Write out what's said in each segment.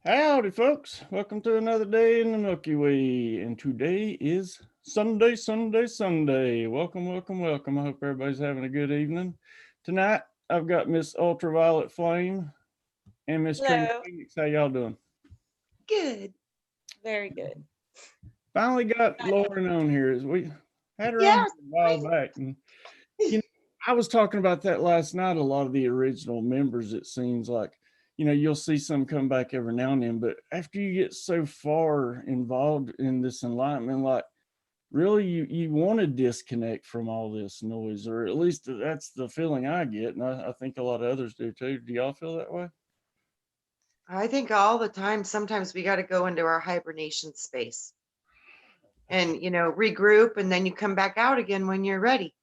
Howdy, folks. Welcome to another day in the Milky Way. And today is Sunday, Sunday, Sunday. Welcome, welcome, welcome. I hope everybody's having a good evening. Tonight, I've got Miss Ultraviolet Flame and Miss Trina Hello. Phoenix. How y'all doing? Good. Very good. Finally got Lauren on here. We had her on Yes. a while back. And, you know, I was talking about that last night. A lot of the original members, it seems like, you'll see some come back every now and then, but after you get so far involved in this enlightenment, like really you want to disconnect from all this noise, or at least that's the feeling I get. And I think a lot of others do too. Do y'all feel that way? I think all the time, sometimes we got to go into our hibernation space and, regroup, and then you come back out again when you're ready.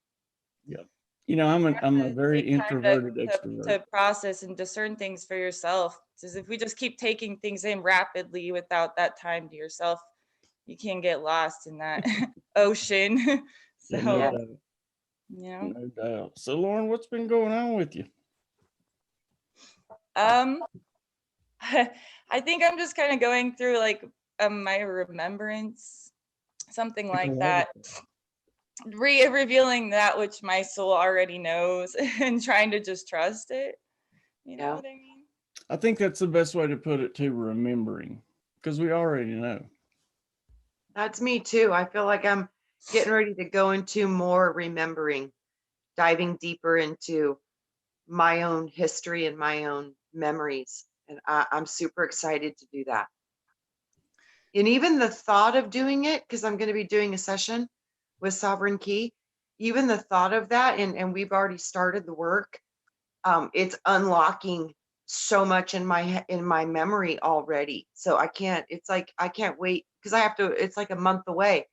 Yeah. I'm a very Take time introverted to extrovert. process and discern things for yourself. Because if we just keep taking things in rapidly without that time to yourself, you can get lost in that ocean. Yeah, So, no doubt. you No doubt. So Lauren, what's been going on with you? know, I think I'm just kind of going through like my remembrance, something like that. Revealing that which my soul already knows and trying to just trust it. You know what I mean? I think that's the best way to put it too, remembering, because we already know. That's me too. I feel like I'm getting ready to go into more remembering, diving deeper into my own history and my own memories. And I'm super excited to do that. And even the thought of doing it, because I'm going to be doing a session with Sovereign Key, even the thought of that, and we've already started the work, it's unlocking so much in my memory already. So I can't wait, because I have to, it's like a month away.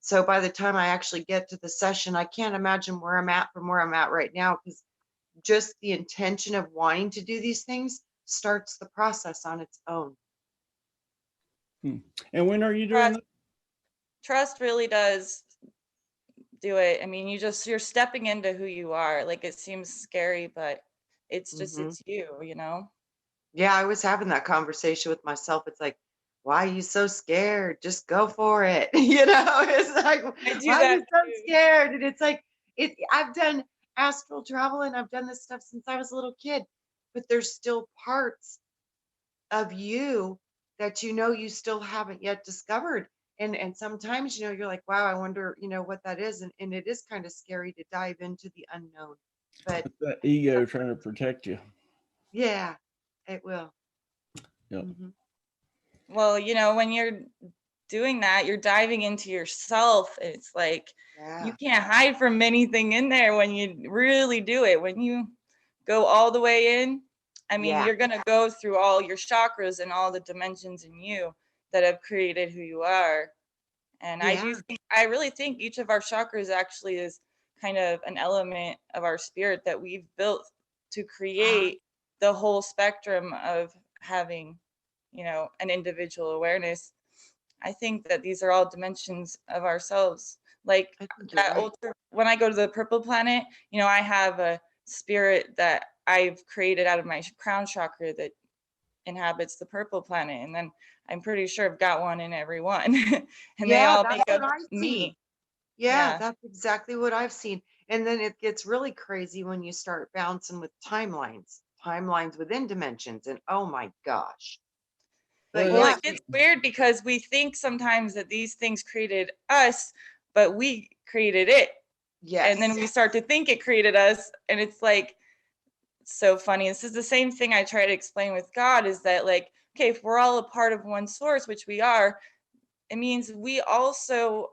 So by the time I actually get to the session, I can't imagine where I'm at from where I'm at right now, because just the intention of wanting to do these things starts the process on its own. And when are you doing that? Trust really does do it. I mean, you're stepping into who you are. Like, it seems scary, but it's just it's you, you know? Yeah, I was having that conversation with myself. It's like, why are you so scared? Just go for it. It's like, I do why are that you so too. scared? And it's like, I've done astral travel and I've done this stuff since I was a little kid, but there's still parts of you that you still haven't yet discovered. And sometimes, you're like, wow, I wonder, what that is. And it is kind of scary to dive into the unknown. But It's that ego trying to protect you. yeah, it will. Yep. Well, when you're doing that, you're diving into yourself. It's like you can't hide from anything in there when you really do it. When you go all the way in, I mean, you're going to go through all your chakras and all the dimensions in you that have created who you are. And I really think each of our chakras actually is kind of an element of our spirit that we've built to create the whole spectrum of having, an individual awareness. I think that these are all dimensions of ourselves. Like that when I go to the purple planet, I have a spirit that I've created out of my crown chakra that inhabits the purple planet. And then I'm pretty sure I've got one in every one. And they all make up me. Yeah, that's exactly what I've seen. And then it gets really crazy when you start bouncing with timelines within dimensions. And oh my gosh. But it gets weird because we think sometimes that these things created us, but we created it. Yes. And then we start to think it created us. And it's like, it's so funny. This is the same thing I try to explain with God, is that like, okay, if we're all a part of one source, which we are, it means we also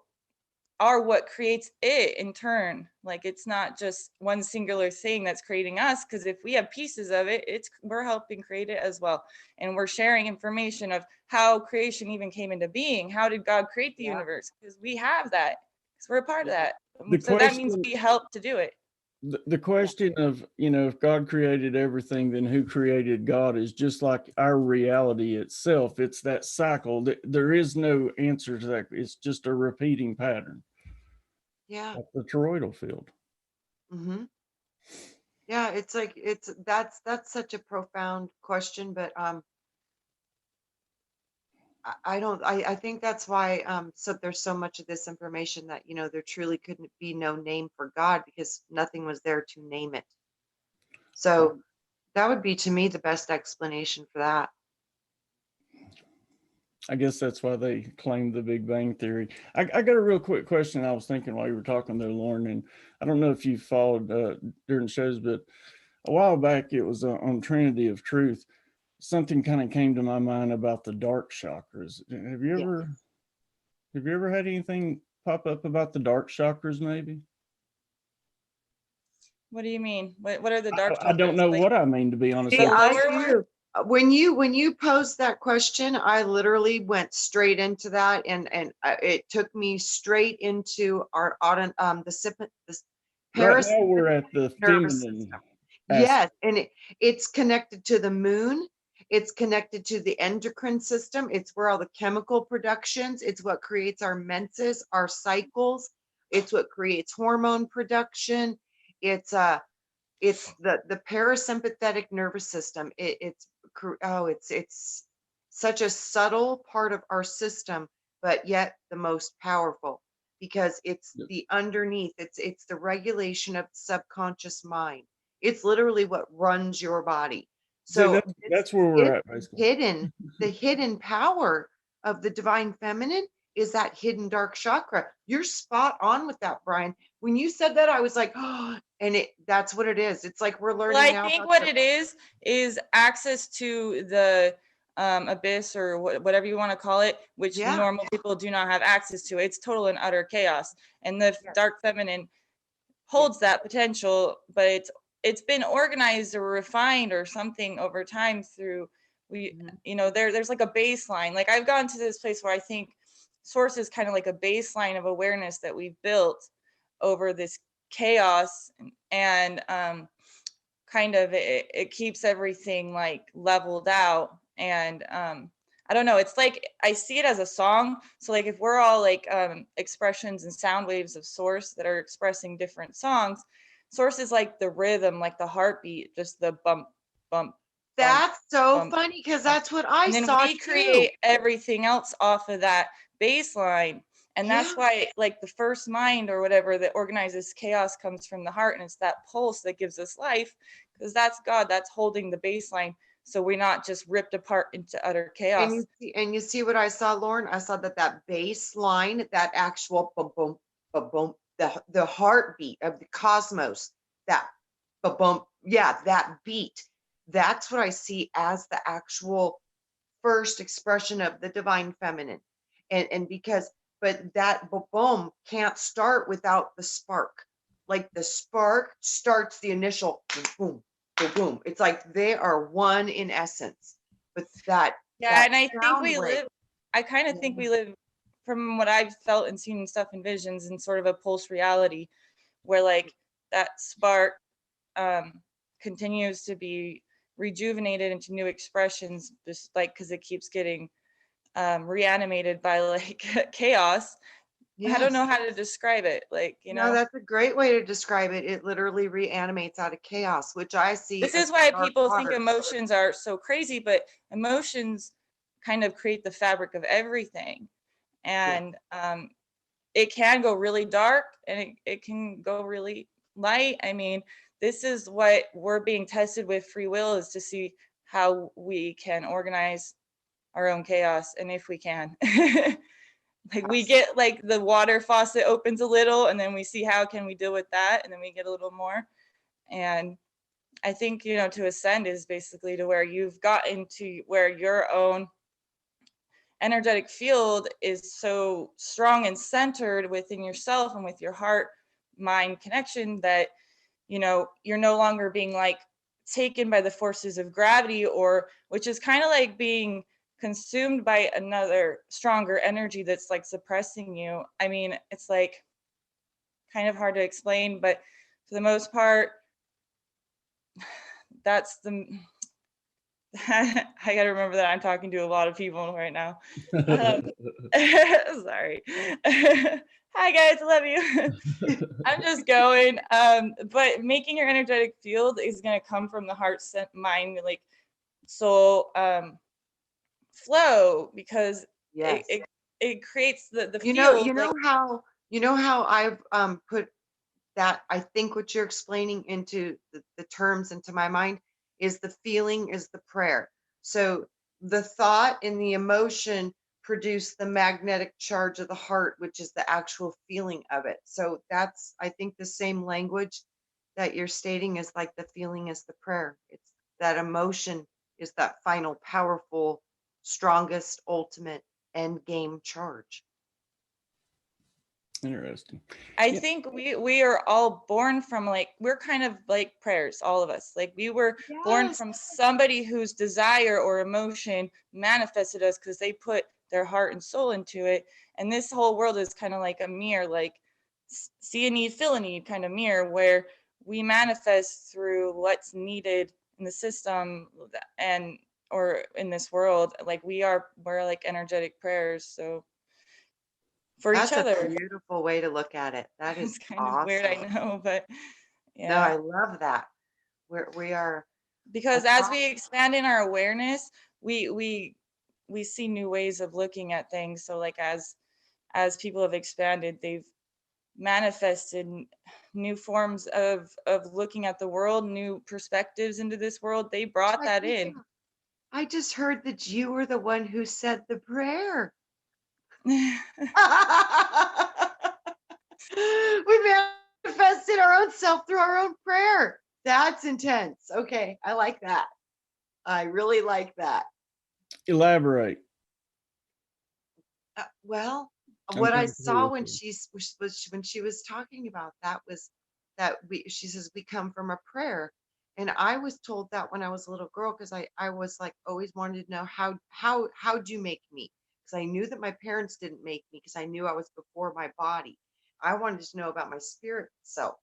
are what creates it in turn. Like, it's not just one singular thing that's creating us, because if we have pieces of it, we're helping create it as well. And we're sharing information of how creation even came into being. How did God create the universe? Because we have that, because we're a part of that. So that means we help to do it. The question of, if God created everything, then who created God is just like our reality itself. It's that cycle. There is no answer to that. It's just a repeating pattern. Yeah. Like the toroidal field. Yeah, it's like that's such a profound question, but I think that's why so there's so much of this information that, there truly couldn't be no name for God because nothing was there to name it. So that would be to me the best explanation for that. I guess that's why they claim the Big Bang Theory. I got a real quick question I was thinking while you were talking there, Lauren, and I don't know if you followed during shows, but a while back it was on Trinity of Truth. Something kind of came to my mind about the dark chakras. Have you ever had anything pop up about the dark chakras? Maybe. What do you mean? What are the dark chakras? I don't know like, what I mean, to be honest. See, I do. When you posed that question, I literally went straight into that, and it took me straight into our the Right now we're at the feminine. Yes, and it's connected to the moon. It's connected to the endocrine system. It's where all the chemical productions. It's what creates our menses, our cycles. It's what creates hormone production. It's the parasympathetic nervous system. It's such a subtle part of our system, but yet the most powerful because it's the underneath. It's the regulation of the subconscious mind. It's literally what runs your body. So that's where we're at, basically. The hidden power of the divine feminine is that hidden dark chakra. You're spot on with that, Brian. When you said that, I was like, oh, and that's what it is. It's like we're learning now. I think what it is access to the abyss or whatever you want to call it, which normal people do not have access to. It's total and utter chaos. And the dark feminine holds that potential, but it's been organized or refined or something over time through there's like a baseline. Like I've gone to this place where I think source is kind of like a baseline of awareness that we've built over this chaos, and kind of it keeps everything like leveled out. And I don't know, it's like I see it as a song. So like if we're all like expressions and sound waves of source that are expressing different songs, source is like the rhythm, like the heartbeat, just the bump bump. That's so funny because that's what I saw. And then we create everything else off of that baseline. And that's why like the first mind or whatever that organizes chaos comes from the heart, and it's that pulse that gives us life, because that's God, that's holding the baseline, so we're not just ripped apart into utter chaos. And you see what I saw, Lauren? I saw that baseline, that actual boom boom boom boom, the heartbeat of the cosmos, that boom boom, that beat. That's what I see as the actual first expression of the divine feminine. And because but that boom can't start without the spark. Like the spark starts the initial boom, boom, boom. It's like they are one in essence. But that and I think we live. I kind of think we live, from what I've felt and seen and stuff in visions, in sort of a pulse reality, where like that spark continues to be rejuvenated into new expressions, just like because it keeps getting reanimated by like chaos. I don't know how to describe it. Like, No, that's a great way to describe it. It literally reanimates out of chaos, which I see. This is why people think emotions are so crazy, but emotions kind of create the fabric of everything. And it can go really dark, and it can go really light. I mean, this is what we're being tested with, free will, is to see how we can organize our own chaos, and if we can. Like we get like the water faucet opens a little, and then we see how can we deal with that, and then we get a little more. And I think, to ascend is basically to where you've gotten to where your own energetic field is so strong and centered within yourself and with your heart mind connection that you're no longer being like taken by the forces of gravity, or which is kind of like being consumed by another stronger energy that's like suppressing you. I mean, it's like kind of hard to explain, but for the most part, that's the I gotta remember that I'm talking to a lot of people right now. Sorry. Hi guys, I love you. I'm just going. But making your energetic field is gonna come from the heart, mind, like soul flow, because Yes. It creates the You know, field, like you know how I've put that, I think what you're explaining into the terms into my mind is the feeling is the prayer. So the thought and the emotion produce the magnetic charge of the heart, which is the actual feeling of it. So that's, I think, the same language that you're stating is like the feeling is the prayer. It's that emotion is that final, powerful, strongest, ultimate end game charge. Interesting. I Yeah. think we are all born from, like, we're kind of like prayers, all of us. Like, we were born Yes. from somebody whose desire or emotion manifested us because they put their heart and soul into it. And this whole world is kind of like a mirror, like see a need, fill a need kind of mirror, where we manifest through what's needed in the system and or in this world. Like we're like energetic prayers. So for each That's a other. beautiful way to look at it. That is It's kind of weird, I awesome. know, but No, yeah. I love that. We are Because as across. we expand in our awareness, we see new ways of looking at things. So like as people have expanded, they've manifested new forms of looking at the world, new perspectives into this world. They brought Check that this in. out. I just heard that you were the one who said the prayer. We manifested our own self through our own prayer. That's intense. Okay, I like that. I really like that. Elaborate. Well, I'm what I trying to hear saw you. when when she was talking about that was that she says we come from a prayer, and I was told that when I was a little girl because I was like always wanted to know how'd you make me, because I knew that my parents didn't make me because I knew I was before my body. I wanted to know about my spirit self,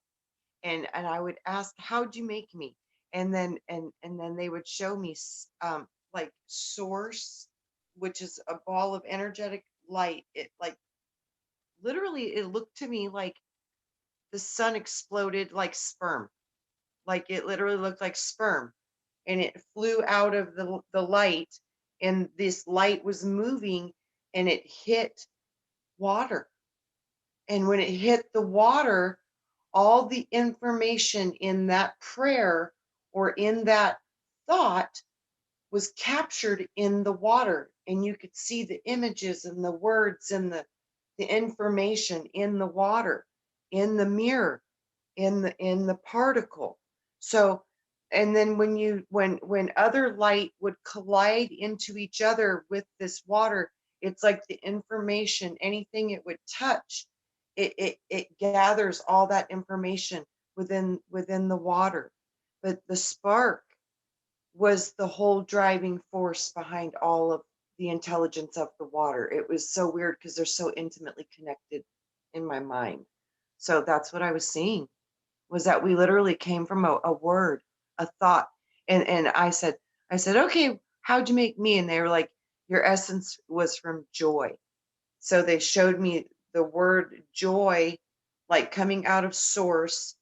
and I would ask how'd you make me, and then they would show me like source, which is a ball of energetic light. It like literally it looked to me like the sun exploded like sperm, like it literally looked like sperm, and it flew out of the light, and this light was moving, and it hit water, and when it hit the water, all the information in that prayer or in that thought was captured in the water, and you could see the images and the words and the information in the water, in the mirror, in the particle. So, and then when other light would collide into each other with this water, it's like the information, anything it would touch, it gathers all that information within the water. But the spark was the whole driving force behind all of the intelligence of the water. It was so weird because they're so intimately connected in my mind. So that's what I was seeing, was that we literally came from a word, a thought. And I said, okay, how'd you make me? And they were like, your essence was from joy. So they showed me the word joy, like coming out of source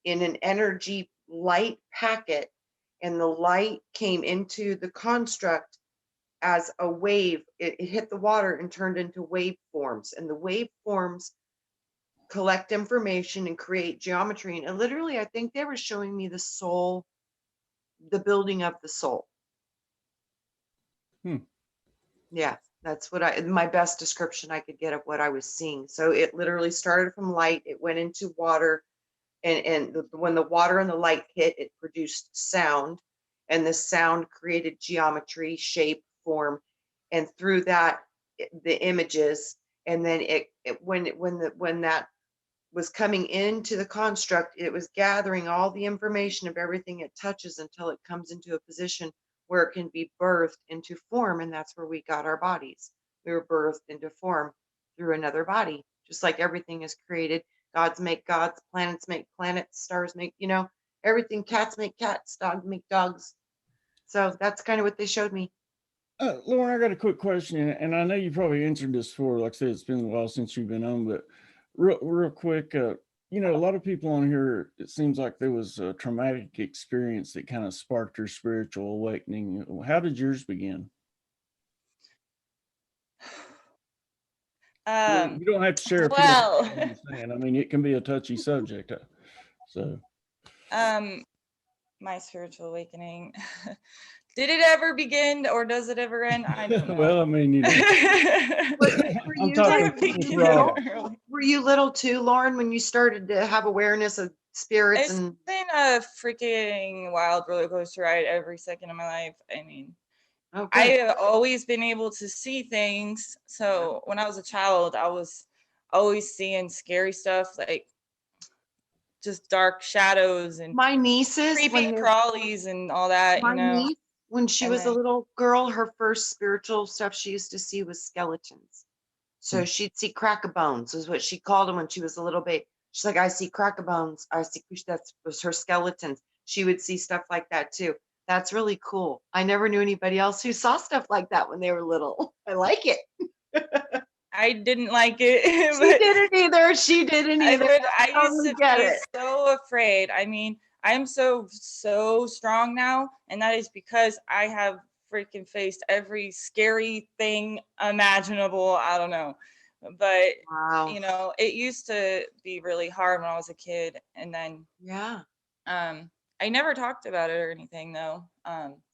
in an energy light packet. And the light came into the construct as a wave. It hit the water and turned into waveforms. And the waveforms collect information and create geometry. And literally, I think they were showing me the soul, the building of the soul. Yeah, that's what my best description I could get of what I was seeing. So it literally started from light, it went into water, and when the water and the light hit, it produced sound, and the sound created geometry, shape, form, and through that, the images, and then when that was coming into the construct, it was gathering all the information of everything it touches until it comes into a position where it can be birthed into form. And that's where we got our bodies. We were birthed into form through another body, just like everything is created. Gods make gods, planets make planets, stars make, everything. Cats make cats, dogs make dogs. So that's kind of what they showed me. Lauren, I got a quick question, and I know you probably answered this before. Like I said, it's been a while since you've been on, but real quick, a lot of people on here, it seems like there was a traumatic experience that kind of sparked your spiritual awakening. How did yours begin? You don't have to share if you well, don't understand. I mean, it can be a touchy subject. So, my spiritual awakening. Did it ever begin or does it ever end? I don't know. well, I mean, you know, Were I'm you talking like, little. were you little too, Lauren, when you started to have awareness of spirits? It's And been a freaking wild roller coaster ride every second of my life. I mean, I have always been able to see things. So when I was a child, I was always seeing scary stuff, like just dark shadows and my nieces, creepy crawlies and all that, my you know. niece, when she And was a then, little girl, her first spiritual stuff she used to see was skeletons. So she'd see crack-a-bones, is what she called them when she was a little baby. She's like, I see crack-a-bones. I see, that was her skeletons. She would see stuff like that too. That's really cool. I never knew anybody else who saw stuff like that when they were little. I like it. I didn't like it. She didn't either. She didn't either. I used to be so afraid. I mean, I'm so strong now, and that is because I have freaking faced every scary thing imaginable. I don't know. But wow. You know, it used to be really hard when I was a kid, and then yeah. I never talked about it or anything though.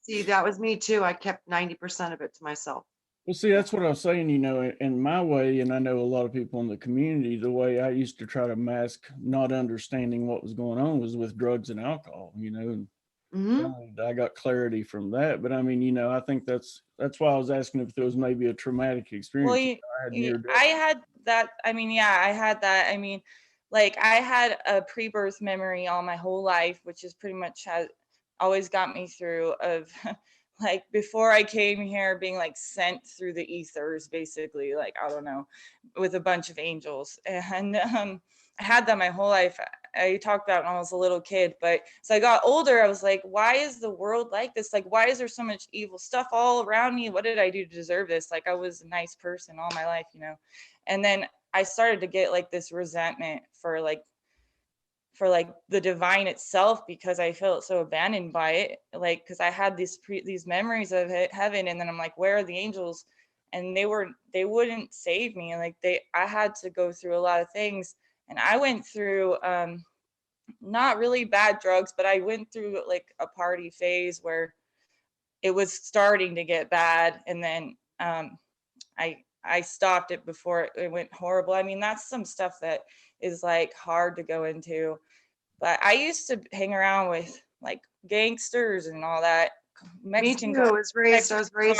See, that was me too. I kept 90% of it to myself. Well, see, that's what I was saying, you know, in my way, and I know a lot of people in the community, the way I used to try to mask not understanding what was going on was with drugs and alcohol, you know, and I got clarity from that. But I mean, you know, I think that's why I was asking if there was maybe a traumatic experience. Well, I had that. I mean, yeah, I had that. I mean, like I had a pre-birth memory all my whole life, which is pretty much has always got me through of like before I came here being like sent through the ethers, basically, like I don't know, with a bunch of angels. And I had that my whole life. I talked about when I was a little kid, but as I got older, I was like, why is the world like this? Like, why is there so much evil stuff all around me? What did I do to deserve this? Like, I was a nice person all my life, you know? And then I started to get like this resentment for like the divine itself, because I felt so abandoned by it, like because I had these memories of heaven, and then I'm like, where are the angels? And they wouldn't save me. Like I had to go through a lot of things, and I went through not really bad drugs, but I went through like a party phase where it was starting to get bad, and then I stopped it before it went horrible. I mean, that's some stuff that is like hard to go into. But I used to hang around with like gangsters and all that. Mexican. Me too. I was raised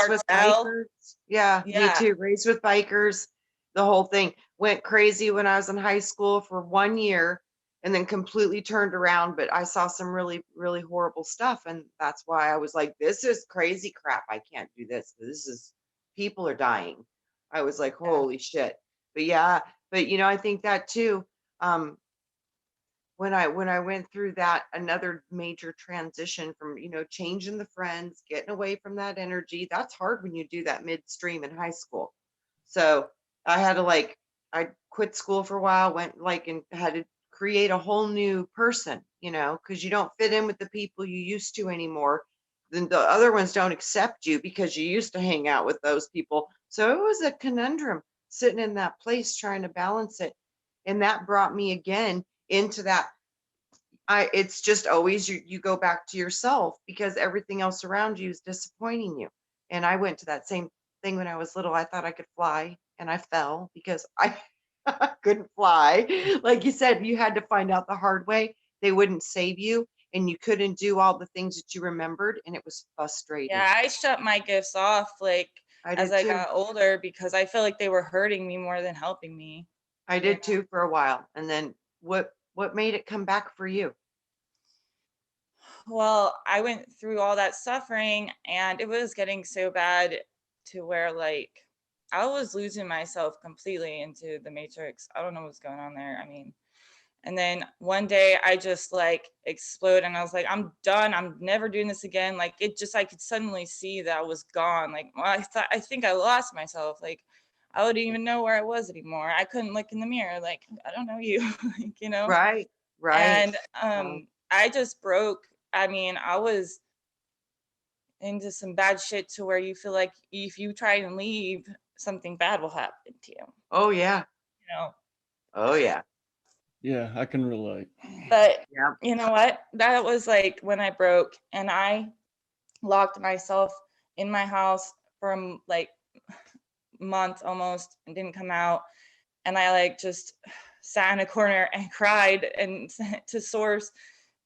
with bikers. Yeah, me too. Raised with bikers. The whole thing went crazy when I was in high school for 1 year and then completely turned around. But I saw some really, really horrible stuff. And that's why I was like, this is crazy crap. I can't do this. This is, people are dying. I was like, holy shit. But yeah, but you know, I think that too. When I went through that, another major transition from, you know, changing the friends, getting away from that energy. That's hard when you do that midstream in high school. So I had to like, I quit school for a while, went like, and had to create a whole new person, you know, because you don't fit in with the people you used to anymore. Then the other ones don't accept you because you used to hang out with those people. So it was a conundrum sitting in that place trying to balance it. And that brought me again into that. It's just always you go back to yourself because everything else around you is disappointing you. And I went to that same thing when I was little. I thought I could fly and I fell because I couldn't fly. Like you said, you had to find out the hard way. They wouldn't save you and you couldn't do all the things that you remembered, and it was frustrating. Yeah, I shut my gifts off like as I got older because I felt like they were hurting me more than helping me. I did too for a while. And then what made it come back for you? Well, I went through all that suffering and it was getting so bad to where like I was losing myself completely into the matrix. I don't know what's going on there. I mean, and then one day I just like exploded and I was like, I'm done. I'm never doing this again. Like it just, I could suddenly see that I was gone. Like well, I think I lost myself. Like I wouldn't even know where I was anymore. I couldn't look in the mirror. Like, I don't know you, like, you know? Right. And I just broke. I mean, I was into some bad shit to where you feel like if you try and leave, something bad will happen to you. Oh yeah. You know. Oh yeah. Yeah, I can relate. But Yeah. you know what? That was like when I broke, and I locked myself in my house for like a month almost and didn't come out. And I like just sat in a corner and cried and to Source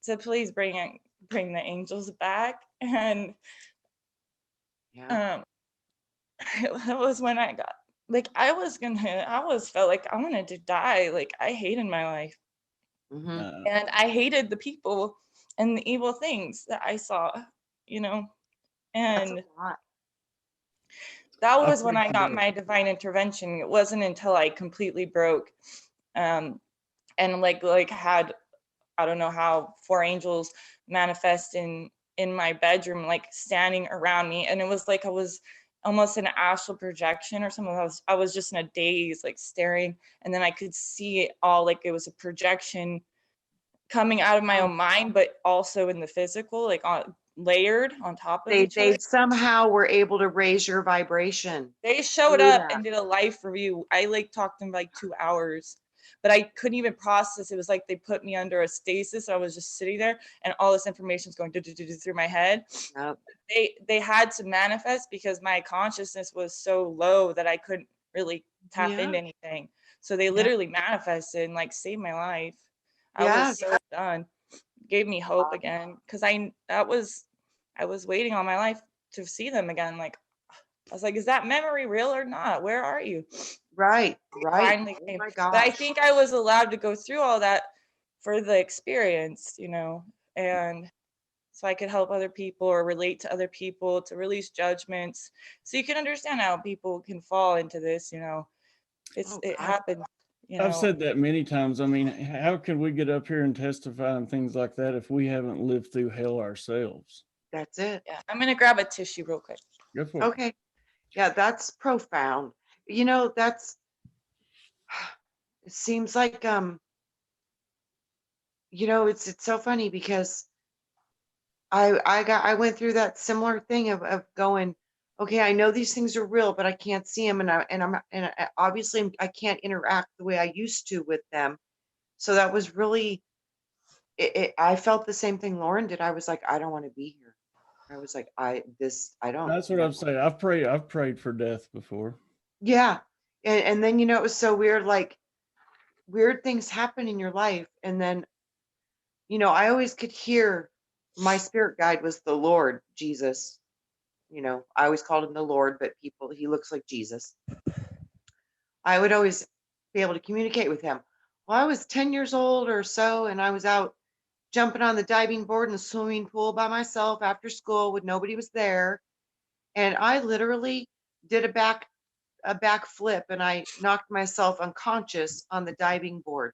to please bring the angels back. And Yeah. that was when I got like I felt like I wanted to die. Like I hated my life. Mm-hmm. And I hated the people and the evil things that I saw, you know. That's And a lot. that I was when pray I for got that. my divine intervention. It wasn't until I completely broke and like had, I don't know how, 4 angels manifest in my bedroom, like standing around me. And it was like I was almost an astral projection or something. I was just in a daze, like staring, and then I could see it all like it was a projection coming out of my own mind, but also in the physical, like layered on top of each other. They somehow were able to raise your vibration. They showed through up that. and did a live review. I like talked to them like 2 hours, but I couldn't even process. It was like they put me under a stasis. I was just sitting there, and all this information is going through my head. Yep. They had to manifest because my consciousness was so low that I couldn't really tap Yeah. into anything. So they literally manifested and like saved my life. I Yeah. was so done. Gave me hope again, because I was waiting all my life to see them again. Like I was like, is that memory real or not? Where are you? Right. Right. Finally Oh came. my But I gosh. think I was allowed to go through all that for the experience, you know, and so I could help other people or relate to other people, to release judgments. So you can understand how people can fall into this, you know. It God. happens, you I've know. said that many times. I mean, how can we get up here and testify and things like that if we haven't lived through hell ourselves? That's it. Yeah, I'm gonna grab a tissue real quick. Go for it. Okay. Yeah, that's profound. You know, that's it seems like you know, it's so funny because I went through that similar thing of going, okay, I know these things are real, but I can't see them, and obviously I can't interact the way I used to with them. So that was really I felt the same thing Lauren did. I was like, I don't want to be here. I was like, I don't That's what know. I'm saying. I've prayed for death before. Yeah. And then, you know, it was so weird, like weird things happen in your life. And then, you know, I always could hear my spirit guide was the Lord, Jesus. You know, I always called him the Lord, but he looks like Jesus. I would always be able to communicate with him. Well, I was 10 years old or so, and I was out jumping on the diving board in the swimming pool by myself after school when nobody was there. And I literally did a back flip, and I knocked myself unconscious on the diving board.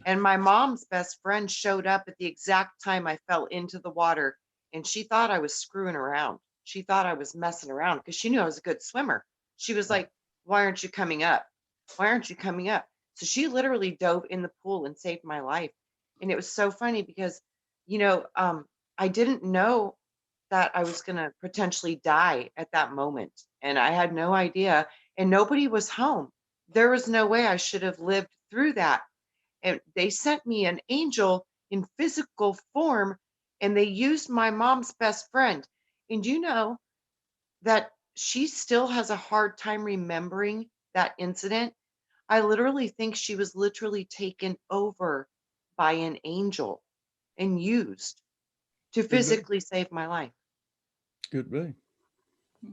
And my mom's best friend showed up at the exact time I fell into the water, and she thought I was screwing around. She thought I was messing around because she knew I was a good swimmer. She was like, "Why aren't you coming up? Why aren't you coming up?" So she literally dove in the pool and saved my life. And it was so funny because, you know, I didn't know that I was going to potentially die at that moment. And I had no idea. And nobody was home. There was no way I should have lived through that. And they sent me an angel in physical form, and they used my mom's best friend. And you know that she still has a hard time remembering that incident. I literally think she was literally taken over by an angel and used to Could be. physically save my life. Could be.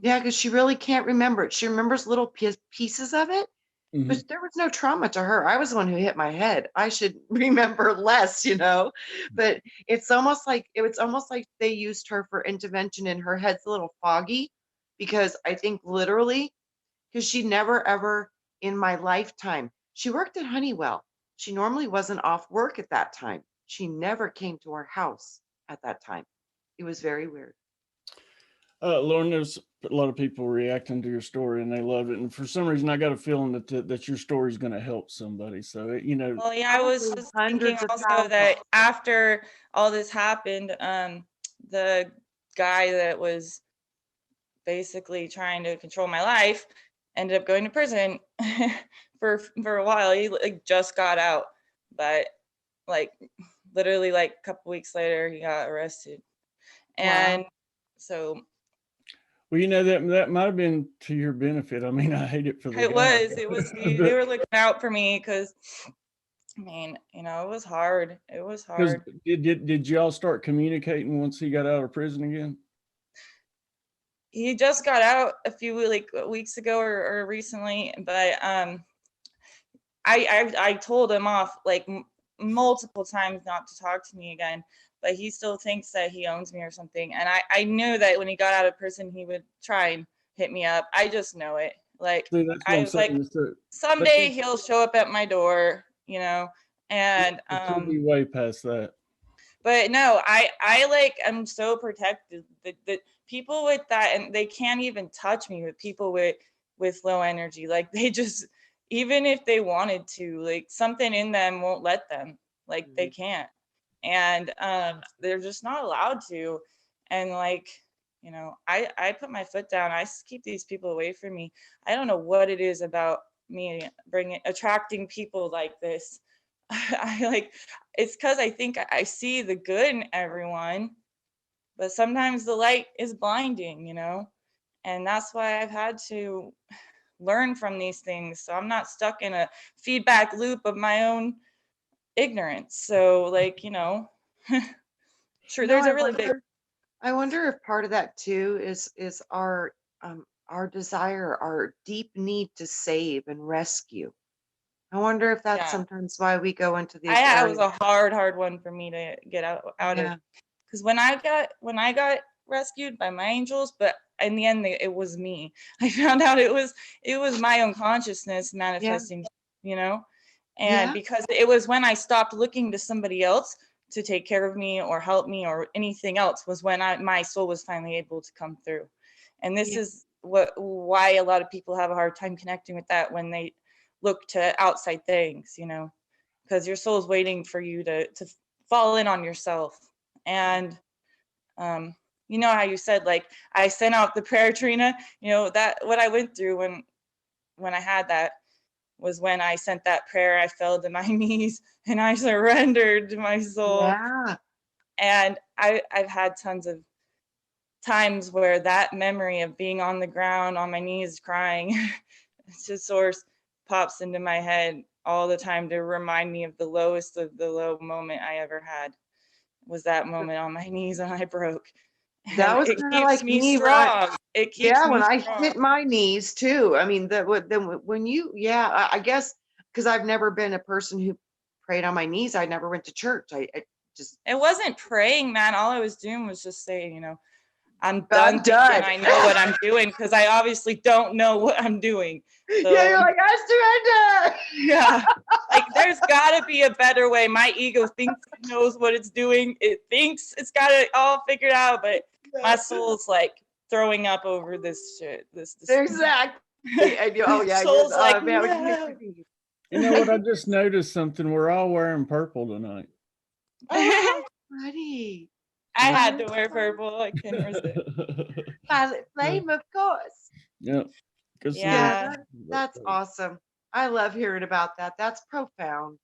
Yeah, because she really can't remember it. She remembers little pieces of it, Mhm. but there was no trauma to her. I was the one who hit my head. I should remember less, you know. But it's almost like they used her for intervention, and her head's a little foggy because I think literally because she never ever in my lifetime she worked at Honeywell. She normally wasn't off work at that time. She never came to our house at that time. It was very weird. Lauren, there's a lot of people reacting to your story and they loved it. And for some reason, I got a feeling that your story is going to help somebody. So, you know, Well, yeah, I was Probably just thinking hundreds of also thousands. that after all this happened, the guy that was basically trying to control my life, ended up going to prison for a while. He like just got out, but like literally like a couple weeks later he got arrested. And so well, you know, that might have been to your benefit. I mean, I hate it for the guy. it was they were looking out for me, because I mean, you know, it was hard. It was hard. Did y'all start communicating once he got out of prison again? He just got out a few weeks ago or recently, but I told him off like multiple times not to talk to me again, but he still thinks that he owns me or something. And I knew that when he got out of prison, he would try and hit me up. I just know it. Like, see, that's what I I'm was like, saying. someday he'll show up at my door, you know, and it could be way past that. But no, I like, I'm so protected that people with that, and they can't even touch me, with people with low energy. Like, they just, even if they wanted to, like, something in them won't let them, like, they can't. And they're just not allowed to. And like, you know, I put my foot down. I keep these people away from me. I don't know what it is about me attracting people like this. I like, it's because I think I see the good in everyone, but sometimes the light is blinding, you know, and that's why I've had to learn from these things, so I'm not stuck in a feedback loop of my own ignorance. So like, you know, sure, No, there's a really big. I wonder if part of that too is our desire, our deep need to save and rescue. I wonder if that's sometimes why we go into these It areas. was a hard one for me to get out of, because when I got rescued by my angels, but in the end it was me. I found out it was my own consciousness manifesting, you know, and because it was when I stopped looking to somebody else to take care of me or help me or anything else, was when my soul was finally able to come through. And this is why a lot of people have a hard time connecting with that when they look to outside things, you know, because your soul is waiting for you to fall in on yourself. And you know how you said, like, I sent out the prayer, Trina, you know, that what I went through when I had that was when I sent that prayer. I fell to my knees and I surrendered to my soul. And I've had tons of times where that memory of being on the ground on my knees crying to source pops into my head all the time to remind me of the lowest of the low moment I ever had, was that moment on my knees and I broke. That And was it kind of keeps like me me strong. It keeps me when I strong. hit my knees too. I mean, when you, I guess because I've never been a person who prayed on my knees. I never went to church. I just, it wasn't praying, man. All I was doing was just saying, you know, I'm done thinking I know what I'm doing, because I obviously don't know what I'm doing. So, yeah, you're like, I surrender. Yeah, like there's gotta be a better way. My ego thinks it knows what it's doing. It thinks it's got it all figured out, but my soul's like throwing up over this shit. This exactly. And soul's like, man, you know what? I just noticed something. We're all wearing purple tonight. Oh, how funny. I had to wear purple. I couldn't resist. Violet flame, of course. Yep. Yeah, that's awesome. I love hearing about that. That's profound.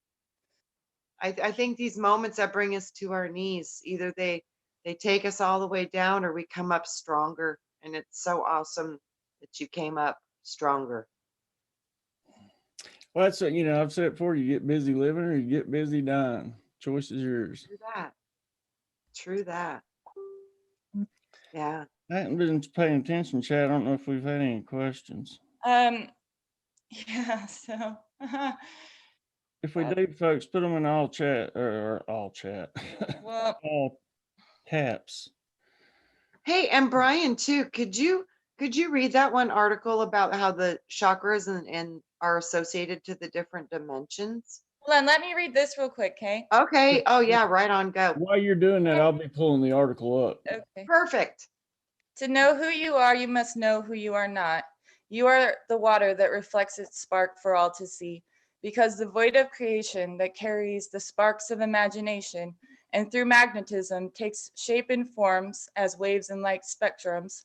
I think these moments that bring us to our knees, either they take us all the way down or we come up stronger. And it's so awesome that you came up stronger. Well, that's what, you know, I've said it before, you get busy living or you get busy dying. Choice is yours. True that. True that. Yeah. I haven't been paying attention, Chad. I don't know if we've had any questions. Yeah, so if we do, folks, put them in all chat or all chat. Well, all caps. Hey, and Brian too, could you read that one article about how the chakras and are associated to the different dimensions? Hold on, let me read this real quick, okay? Okay. Oh yeah, right on, go. While you're doing that, I'll be pulling the article up. Okay. Perfect. To know who you are, you must know who you are not. You are the water that reflects its spark for all to see, because the void of creation that carries the sparks of imagination and through magnetism takes shape and forms as waves and light spectrums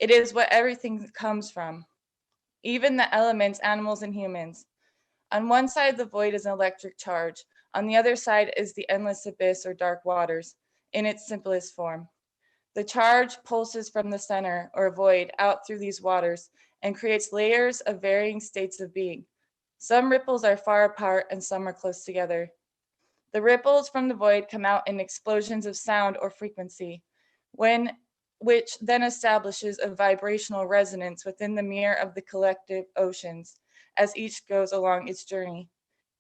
It is what everything comes from, even the elements, animals, and humans. On one side, the void is an electric charge. On the other side is the endless abyss or dark waters in its simplest form. The charge pulses from the center or void out through these waters and creates layers of varying states of being. Some ripples are far apart and some are close together. The ripples from the void come out in explosions of sound or frequency, which then establishes a vibrational resonance within the mirror of the collective oceans as each goes along its journey.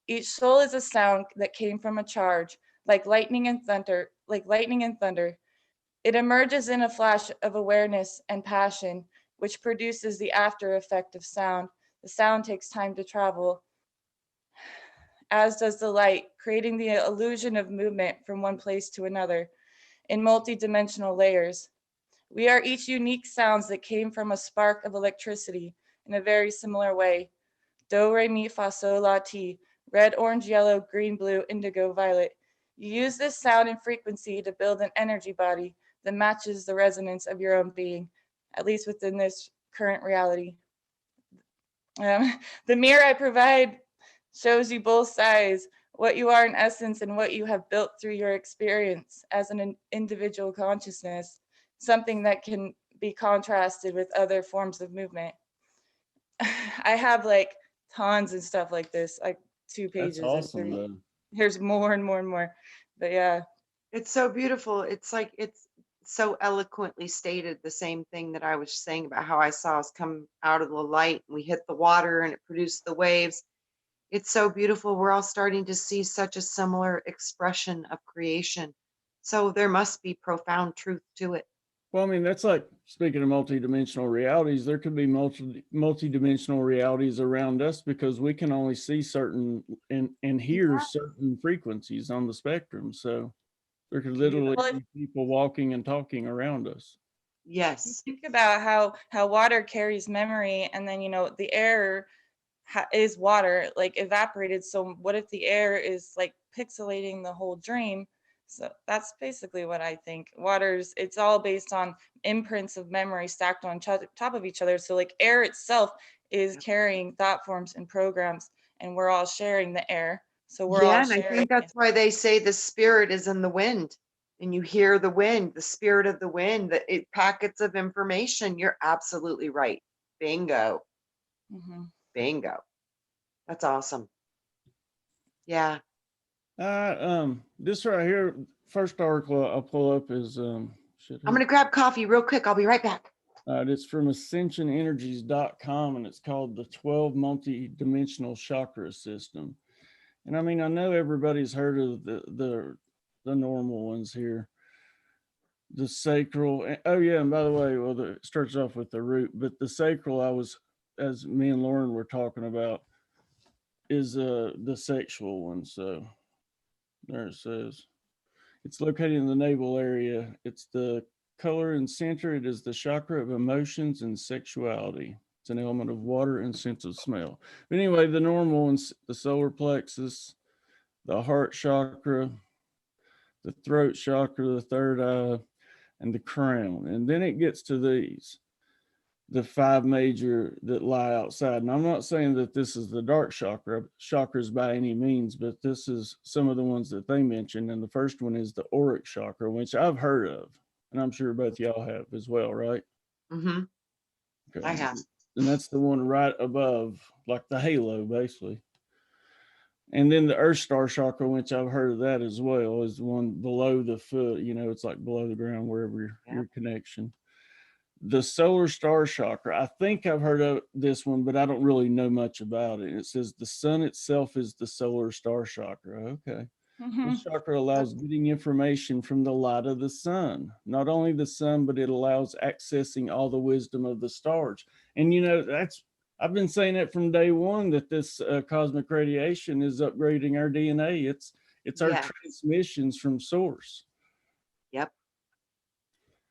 Each soul is a sound that came from a charge, like lightning and thunder. It emerges in a flash of awareness and passion, which produces the after effect of sound. The sound takes time to travel, as does the light, creating the illusion of movement from one place to another in multi-dimensional layers. We are each unique sounds that came from a spark of electricity in a very similar way. Do, re, mi, fa, sol, la, ti, red, orange, yellow, green, blue, indigo, violet. You use this sound and frequency to build an energy body that matches the resonance of your own being, at least within this current reality. The mirror I provide shows you both sides, what you are in essence and what you have built through your experience as an individual consciousness, something that can be contrasted with other forms of movement. I have like tons and stuff like this, like 2 pages. That's awesome, though. There's more and more and more, but yeah. It's so beautiful. It's like, it's so eloquently stated the same thing that I was saying about how I saw us come out of the light and we hit the water and it produced the waves. It's so beautiful. We're all starting to see such a similar expression of creation. So there must be profound truth to it. Well, I mean, that's like, speaking of multidimensional realities, there could be multidimensional realities around us because we can only see certain and hear certain frequencies on the spectrum. So there could literally be people walking and talking around us. Yes. Think about how water carries memory, and then, you know, the air is water, like evaporated. So what if the air is like pixelating the whole dream? So that's basically what I think. It's all based on imprints of memory stacked on top of each other. So like air itself is carrying thought forms and programs, and we're all sharing the air. So we're all sharing. I think that's why they say the spirit is in the wind, and you hear the wind, the spirit of the wind, packets of information. You're absolutely right. Bingo. Mm-hmm. Bingo. That's awesome. Yeah. This right here, first article I'll pull up is I'm gonna grab coffee real quick. I'll be right back. It's from ascensionenergies.com, and it's called the 12 multi-dimensional chakra system. And I mean, I know everybody's heard of the normal ones here, the sacral. Oh yeah, and by the way, well, it starts off with the root, but the sacral, as me and Lauren were talking about, is the sexual one. So there it says, it's located in the navel area. It's the color and center. It is the chakra of emotions and sexuality. It's an element of water and sense of smell. But anyway, the normal ones, the solar plexus, the heart chakra, the throat chakra, the third eye, and the crown. And then it gets to these, the 5 major that lie outside. And I'm not saying that this is the dark chakras by any means, but this is some of the ones that they mentioned. And the first one is the auric chakra, which I've heard of, and I'm sure both y'all have as well, right? Mm-hmm. Okay. I have. And that's the one right above, like the halo, basically. And then the earth star chakra, which I've heard of that as well, is the one below the foot. You know, it's like below the ground, wherever your connection. The solar star chakra, I think I've heard of this one, but I don't really know much about it. It says the sun itself is the solar star chakra. Okay. Mm-hmm. This chakra allows getting information from the light of the sun. Not only the sun, but it allows accessing all the wisdom of the stars. And you know, I've been saying that from day one, that this cosmic radiation is upgrading our DNA. It's our transmissions from source. Yep.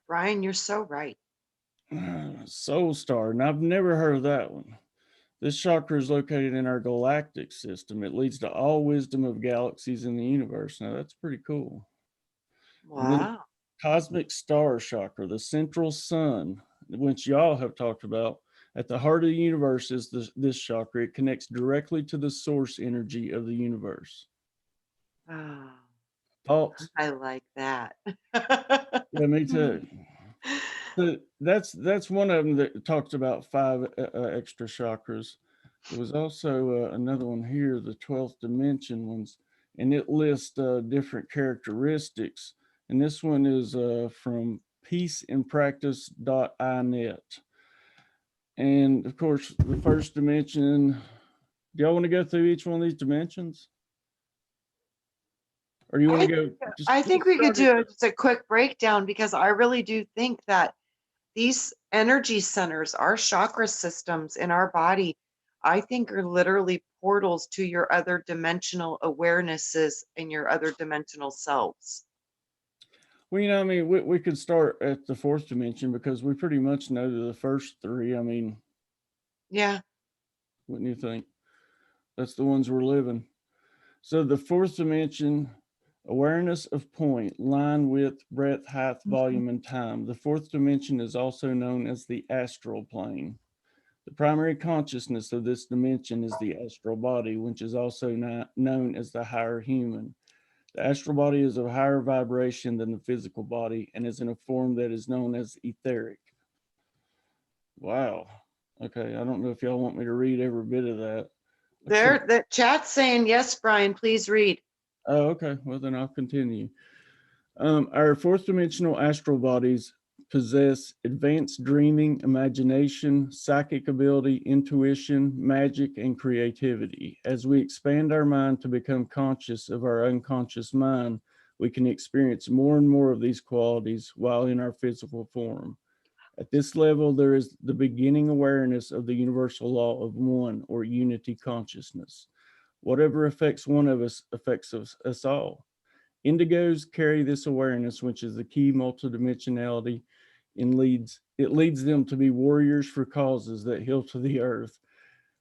Brian, you're so right. Soul star, and I've never heard of that one. This chakra is located in our galactic system. It leads to all wisdom of galaxies in the universe. Now that's pretty cool. Wow. Cosmic star chakra, the central sun. which y'all have talked about. At the heart of the universe is this chakra. It connects directly to the source energy of the universe. Oh, Thoughts? I like that. Yeah, me too. So that's one of them that talks about 5 extra chakras. There was also another one here, the 12th dimension ones, and it lists different characteristics. And this one is from peaceandpractice.inet. And of course, the first dimension. Do y'all want to go through each one of these dimensions? Or you want to go? I think we could do just a quick breakdown, because I really do think that these energy centers, our chakra systems in our body, I think are literally portals to your other dimensional awarenesses and your other dimensional selves. Well, I mean, we could start at the 4th dimension, because we pretty much know the first 3. I mean, yeah. Wouldn't you think? That's the ones we're living. So the 4th dimension, awareness of point, line, width, breadth, height, volume, and time. The 4th dimension is also known as the astral plane. The primary consciousness of this dimension is the astral body, which is also known as the higher human. The astral body is of higher vibration than the physical body and is in a form that is known as etheric. Wow. Okay, I don't know if y'all want me to read every bit of that. The chat's saying, yes, Brian, please read. Oh, okay. Well, then I'll continue. Our 4th dimensional astral bodies possess advanced dreaming, imagination, psychic ability, intuition, magic, and creativity. As we expand our mind to become conscious of our unconscious mind, we can experience more and more of these qualities while in our physical form. At this level, there is the beginning awareness of the universal law of one, or unity consciousness. Whatever affects one of us affects us all. Indigos carry this awareness, which is the key multidimensionality, and it leads them to be warriors for causes that heal to the earth.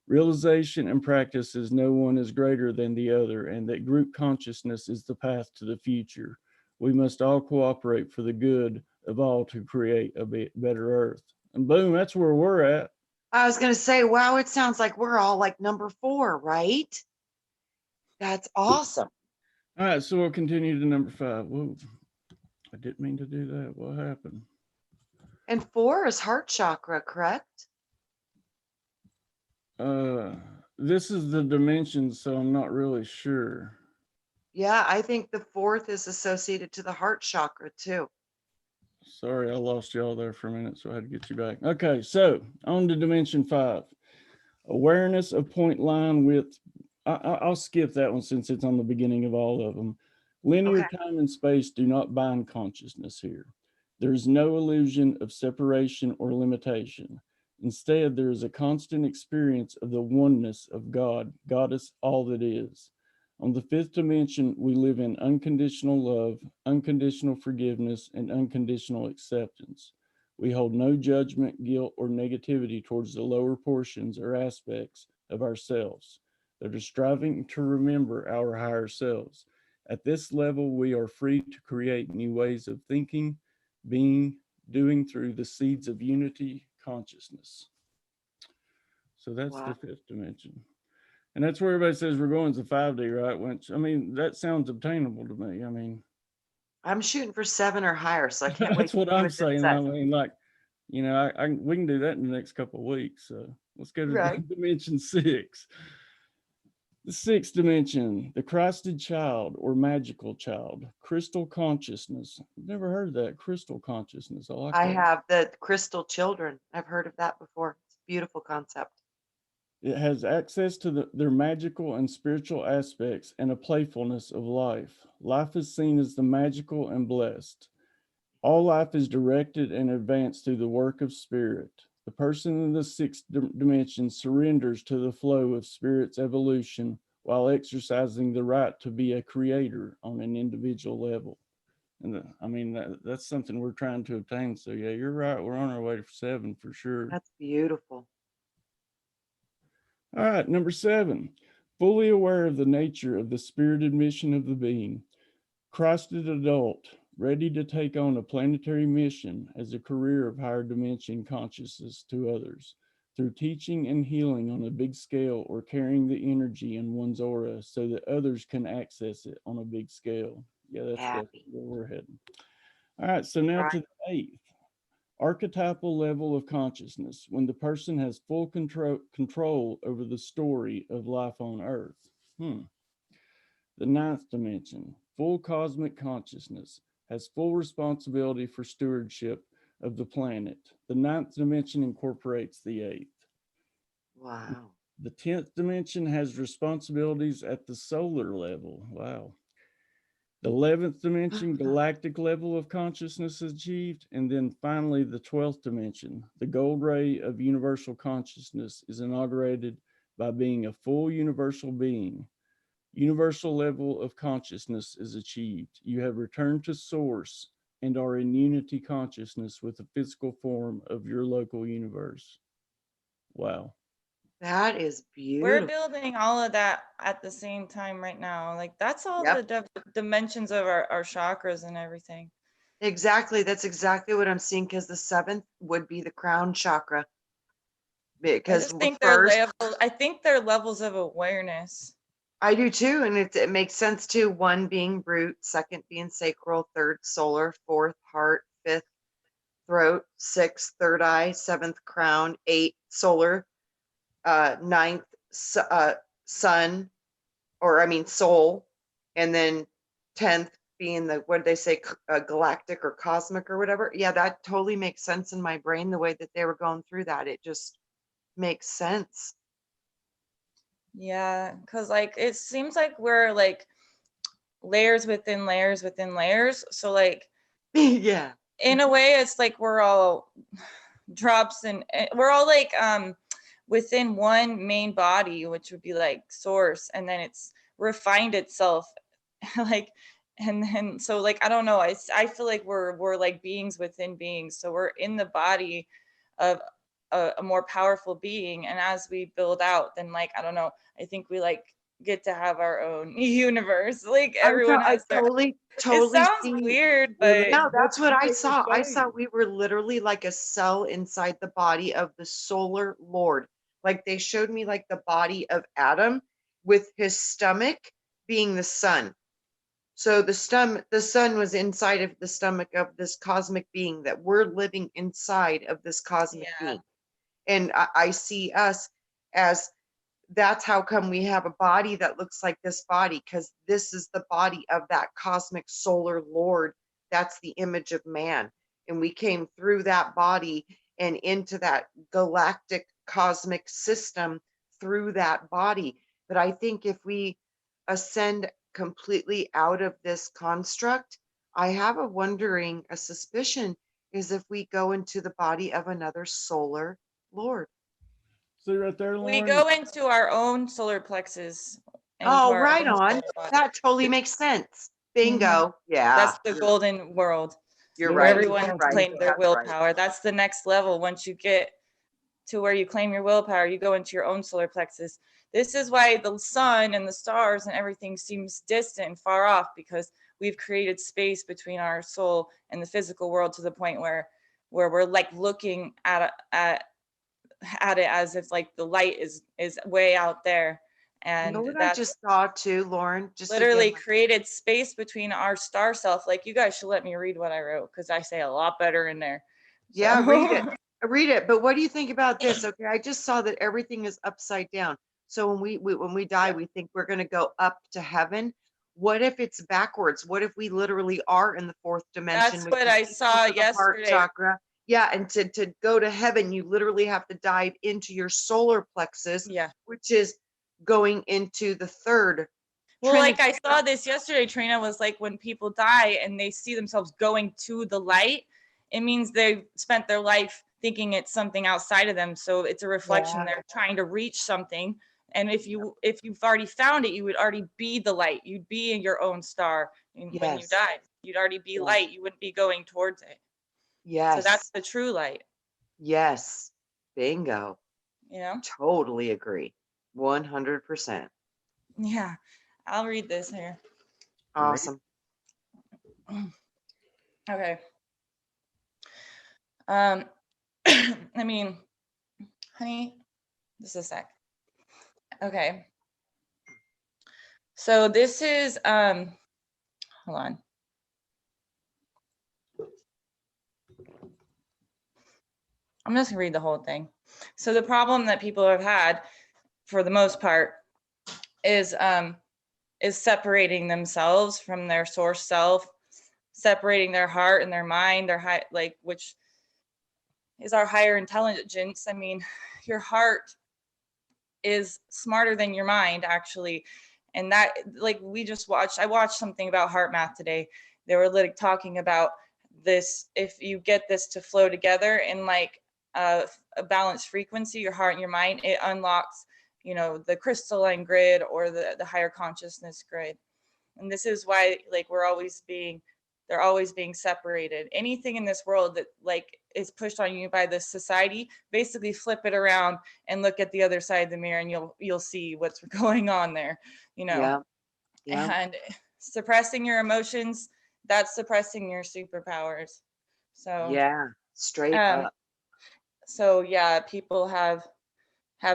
Realization and practice is no one is greater than the other, and that group consciousness is the path to the future. We must all cooperate for the good of all to create a better earth. And boom, that's where we're at. I was going to say, wow, it sounds like we're all like number 4, right? That's awesome. All right, so we'll continue to number 5. Whoa, I didn't mean to do that. What happened? And 4 is heart chakra, correct? This is the dimension, so I'm not really sure. Yeah, I think the 4th is associated to the heart chakra too. Sorry, I lost y'all there for a minute, so I had to get you back. Okay, so on to dimension 5. Awareness of point, line, width. I'll skip that one since it's on the beginning of all of them. Linear time and space do not bind consciousness here. There is no illusion of separation or limitation. Instead, there is a constant experience of the oneness of God, Goddess, all that is. On the 5th dimension, we live in unconditional love, unconditional forgiveness, and unconditional acceptance. We hold no judgment, guilt, or negativity towards the lower portions or aspects of ourselves that are striving to remember our higher selves. At this level, we are free to create new ways of thinking, being, doing through the seeds of unity consciousness. So that's the 5th dimension. And that's where everybody says we're going to 5D, right? Which, I mean, that sounds obtainable to me. I mean, I'm shooting for 7 or higher, so I can't wait. That's what I'm saying. I mean, like, we can do that in the next couple of weeks. So let's go to dimension 6. The 6th dimension, the Christed child or magical child, crystal consciousness. I've never heard of that, crystal consciousness. I have the crystal children. I've heard of that before. It's a beautiful concept. It has access to their magical and spiritual aspects and a playfulness of life. Life is seen as the magical and blessed. All life is directed and advanced through the work of spirit. The person in the 6th dimension surrenders to the flow of spirit's evolution while exercising the right to be a creator on an individual level. And that's something we're trying to obtain. So yeah, you're right. We're on our way to 7 for sure. That's beautiful. All right, number 7, fully aware of the nature of the spirited mission of the being. Christed adult, ready to take on a planetary mission as a career of higher dimension consciousness to others, through teaching and healing on a big scale or carrying the energy in one's aura so that others can access it on a big scale. Yeah, that's definitely where we're heading. All right, so now to the 8th. Archetypal level of consciousness, when the person has full control over the story of life on Earth. The 9th dimension, full cosmic consciousness, has full responsibility for stewardship of the planet. The 9th dimension incorporates the 8th. Wow. The 10th dimension has responsibilities at the solar level. Wow. The 11th dimension, galactic level of consciousness achieved. And then finally, the 12th dimension, the gold ray of universal consciousness, is inaugurated by being a full universal being. Universal level of consciousness is achieved. You have returned to source and are in unity consciousness with the physical form of your local universe. Wow. That is We're beautiful. building all of that at the same time right now. Like that's all the dimensions of our chakras and everything. Exactly. That's exactly what I'm seeing, because the 7th would be the crown chakra. Because I just think they're levels of awareness. I do too, and it makes sense too. 1 being root, 2nd being sacral, 3rd solar, 4th heart, 5th throat, 6th third eye, 7th crown, 8th solar, 9th sun, or I mean soul, and then 10th being the, what did they say, galactic or cosmic or whatever. Yeah, that totally makes sense in my brain, the way that they were going through that. It just makes sense. Yeah, because like it seems like we're like layers within layers within layers. So like yeah, in a way it's like we're all drops and we're all like within one main body, which would be like source, and then it's refined itself like, and then so like I don't know, I feel like we're like beings within beings, so we're in the body of a more powerful being, and as we build out, then like I don't know, I think we like get to have our own universe, like everyone has their, totally it sounds weird, but no, that's what I saw. I saw we were literally like a cell inside the body of the solar lord. Like they showed me like the body of Adam with his stomach being the sun. So the sun was inside of the stomach of this cosmic being, that we're living inside of this cosmic being. And I see us as, that's how come we have a body that looks like this body, because this is the body of that cosmic solar lord. That's the image of man. And we came through that body and into that galactic cosmic system through that body. But I think if we ascend completely out of this construct, I have a suspicion, is if we go into the body of another solar lord. See right there, Lauren? We go into our own solar plexus. Oh, right on. That totally makes sense. Bingo. Mm-hmm. Yeah. That's the golden world. You're where right. Everyone has claimed their willpower. Right. That's the next level. Once you get to where you claim your willpower, you go into your own solar plexus. This is why the sun and the stars and everything seems distant and far off, because we've created space between our soul and the physical world to the point where we're like looking at it as if like the light is way out there. And you know what I just saw too, Lauren? Just literally created space between our star self. Like, you guys should let me read what I wrote, because I say a lot better in there. So. Yeah, read it. Read it. But what do you think about this? Okay, I just saw that everything is upside down. So when we die, we think we're going to go up to heaven. What if it's backwards? What if we literally are in the 4th dimension? That's what I saw yesterday. Heart chakra. Yeah, and to go to heaven, you literally have to dive into your solar plexus, which is going into the 3rd. Well, like I saw this yesterday, Trina, was like when people die and they see themselves going to the light, it means they've spent their life thinking it's something outside of them. So it's a reflection. They're trying to reach something. And if you've already found it, you would already be the light. You'd be in your own star. When you died, you'd already be light. You wouldn't be going towards it. Yes. So that's the true light. Yes. Bingo. You know? Totally agree. 100%. Yeah. I'll read this here. Awesome. Okay. I mean, honey, just a sec. Okay. So this is, hold on. I'm just gonna read the whole thing. So the problem that people have had, for the most part, is separating themselves from their source self, separating their heart and their mind, their high, like, which is our higher intelligence. I mean, your heart is smarter than your mind, actually. And that, like, I watched something about heart math today. They were like talking about this, if you get this to flow together in like a balanced frequency, your heart and your mind, it unlocks, you know, the crystalline grid or the higher consciousness grid. And this is why, like, they're always being separated. Anything in this world that like is pushed on you by this society, basically flip it around and look at the other side of the mirror, and you'll see what's going on there, you know. Yeah. And suppressing your emotions, that's suppressing your superpowers. So Yeah. Straight um up. so yeah, people have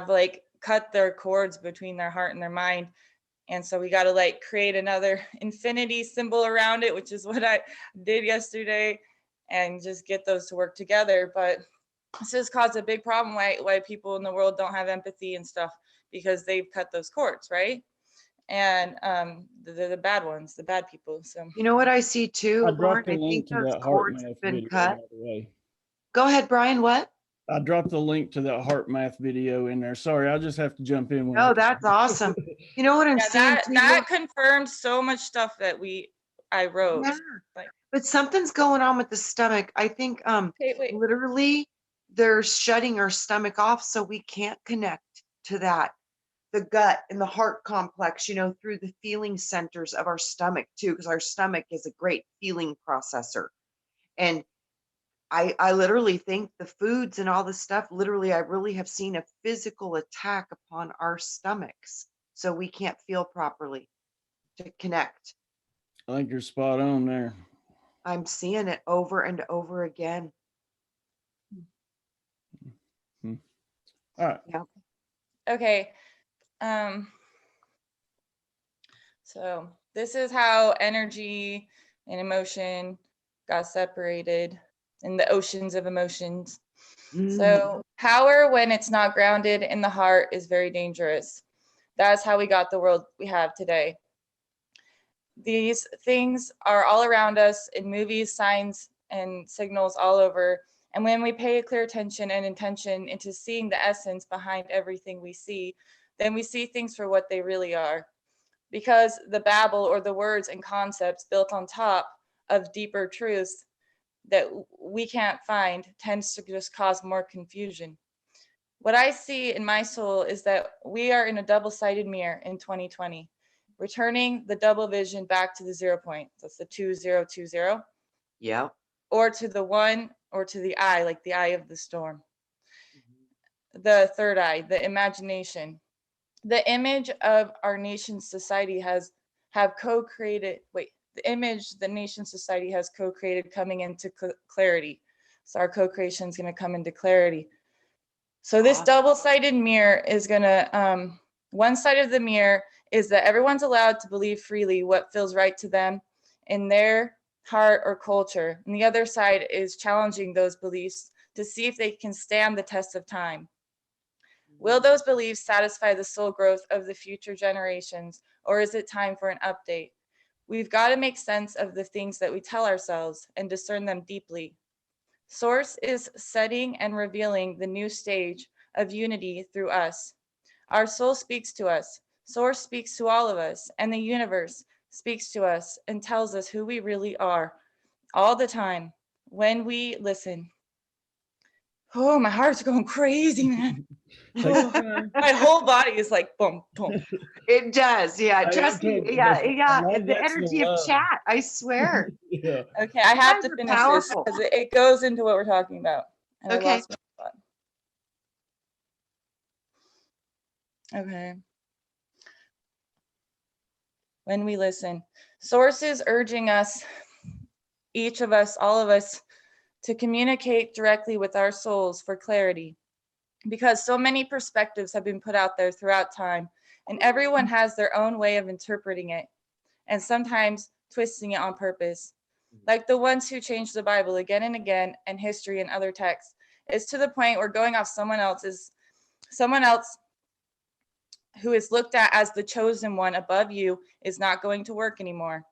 like cut their cords between their heart and their mind. And so we got to like create another infinity symbol around it, which is what I did yesterday, and just get those to work together. But this has caused a big problem why people in the world don't have empathy and stuff, because they've cut those cords, right? And the bad ones, the bad people. So You know what I see I too, Lauren? dropped a I link think to those that heart cords math have been video, cut. by the way. Go ahead, Brian. What? I dropped the link to that heart math video in there. Sorry, I'll just have to jump in when Oh, that's awesome. You know what I'm yeah, seeing too? that confirms so much stuff that I wrote. Yeah. Like, But something's going on with the stomach. I think okay, wait. literally they're shutting our stomach off so we can't connect to that. The gut and the heart complex, you know, through the feeling centers of our stomach too, because our stomach is a great feeling processor. And I literally think the foods and all the stuff, literally, I really have seen a physical attack upon our stomachs. So we can't feel properly to connect. I think you're spot on there. I'm seeing it over and over again. Hmm. All right. Yeah. Okay. So this is how energy and emotion got separated in the oceans of emotions. So power, when it's not grounded in the heart, is very dangerous. That's how we got the world we have today. These things are all around us in movies, signs, and signals all over. And when we pay clear attention and intention into seeing the essence behind everything we see, then we see things for what they really are. Because the babble, or the words and concepts built on top of deeper truths that we can't find, tends to just cause more confusion. What I see in my soul is that we are in a double-sided mirror in 2020, returning the double vision back to the 0 point. That's the 2020. Yeah. Or to the one, or to the eye, like the eye of the storm. The third eye, the imagination. The image of our nation's society have co-created, the image the nation's society has co-created coming into clarity. So our co-creation is going to come into clarity. So this double-sided mirror is going to, one side of the mirror is that everyone's allowed to believe freely what feels right to them in their heart or culture. And the other side is challenging those beliefs to see if they can stand the test of time. Will those beliefs satisfy the soul growth of the future generations, or is it time for an update? We've got to make sense of the things that we tell ourselves and discern them deeply. Source is setting and revealing the new stage of unity through us. Our soul speaks to us. Source speaks to all of us, and the universe speaks to us and tells us who we really are all the time when we listen. Oh, my heart's going crazy, man. My whole body is like boom, boom. It does. Yeah. Trust me. Yeah. Yeah. The That's energy of love. chat. I swear. Yeah. Okay, I have guys to are finish powerful. this because it goes into what we're talking about. And I Okay. lost my spot. Okay. When we listen, sources urging us each of us, all of us, to communicate directly with our souls for clarity, because so many perspectives have been put out there throughout time, and everyone has their own way of interpreting it, and sometimes twisting it on purpose. Like the ones who change the Bible again and again, and history and other texts. It's to the point where going off someone else who is looked at as the chosen one above you is not going to work anymore.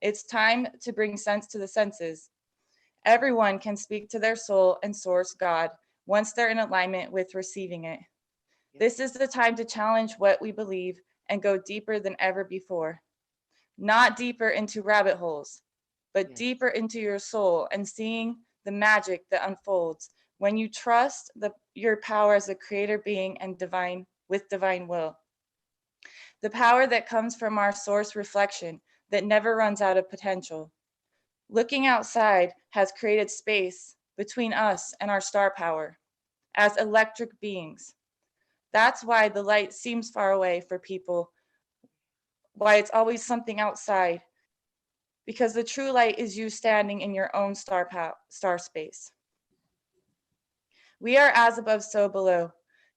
It's time to bring sense to the senses. Everyone can speak to their soul and source God once they're in alignment with receiving it. This is the time to challenge what we believe and go deeper than ever before. Not deeper into rabbit holes, but deeper into your soul and seeing the magic that unfolds when you trust your power as a creator being and divine will. The power that comes from our source reflection that never runs out of potential. Looking outside has created space between us and our star power as electric beings. That's why the light seems far away for people, why it's always something outside, because the true light is you standing in your own star space. We are as above, so below,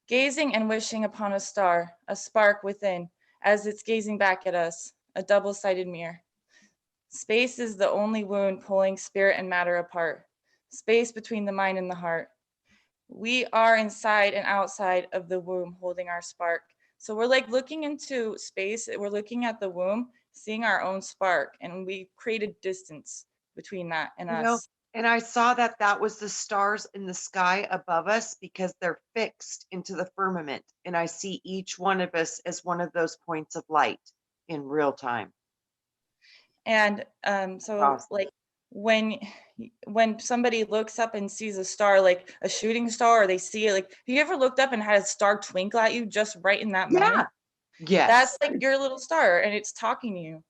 gazing and wishing upon a star, a spark within, as it's gazing back at us, a double-sided mirror. Space is the only wound pulling spirit and matter apart, space between the mind and the heart. We are inside and outside of the womb holding our spark. So we're like looking into space, we're looking at the womb, seeing our own spark, and we created distance between that and us. And I saw that was the stars in the sky above us because they're fixed into the firmament. And I see each one of us as one of those points of light in real time. And so awesome. Like when somebody looks up and sees a star, like a shooting star, or they see it, like, have you ever looked up and had a star twinkle at you just right in that moment? Yes. That's like your little star, and it's talking to you.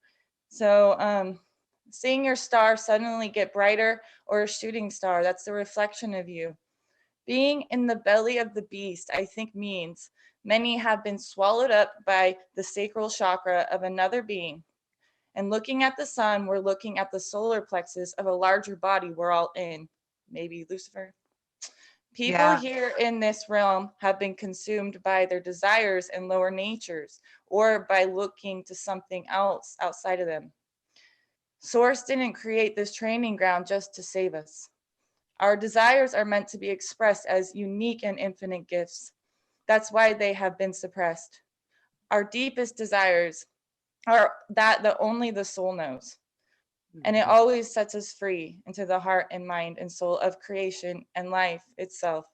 So seeing your star suddenly get brighter, or a shooting star, that's the reflection of you. Being in the belly of the beast, I think, means many have been swallowed up by the sacral chakra of another being. And looking at the sun, we're looking at the solar plexus of a larger body we're all in, maybe Lucifer. People here in this realm have been consumed by their desires and lower natures, or by looking to something else outside of them. Source didn't create this training ground just to save us. Our desires are meant to be expressed as unique and infinite gifts. That's why they have been suppressed. Our deepest desires are that only the soul knows. And it always sets us free into the heart and mind and soul of creation and life itself.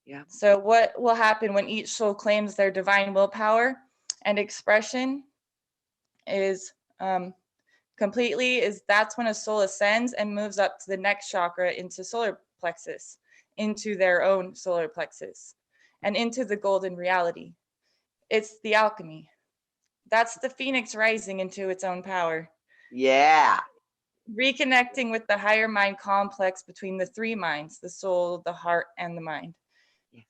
Yeah. So what will happen when each soul claims their divine willpower and expression is that's when a soul ascends and moves up to the next chakra into solar plexus, into their own solar plexus, and into the golden reality. It's the alchemy. That's the phoenix rising into its own power. Yeah. Reconnecting with the higher mind complex between the three minds, the soul, the heart, and the mind. Yes.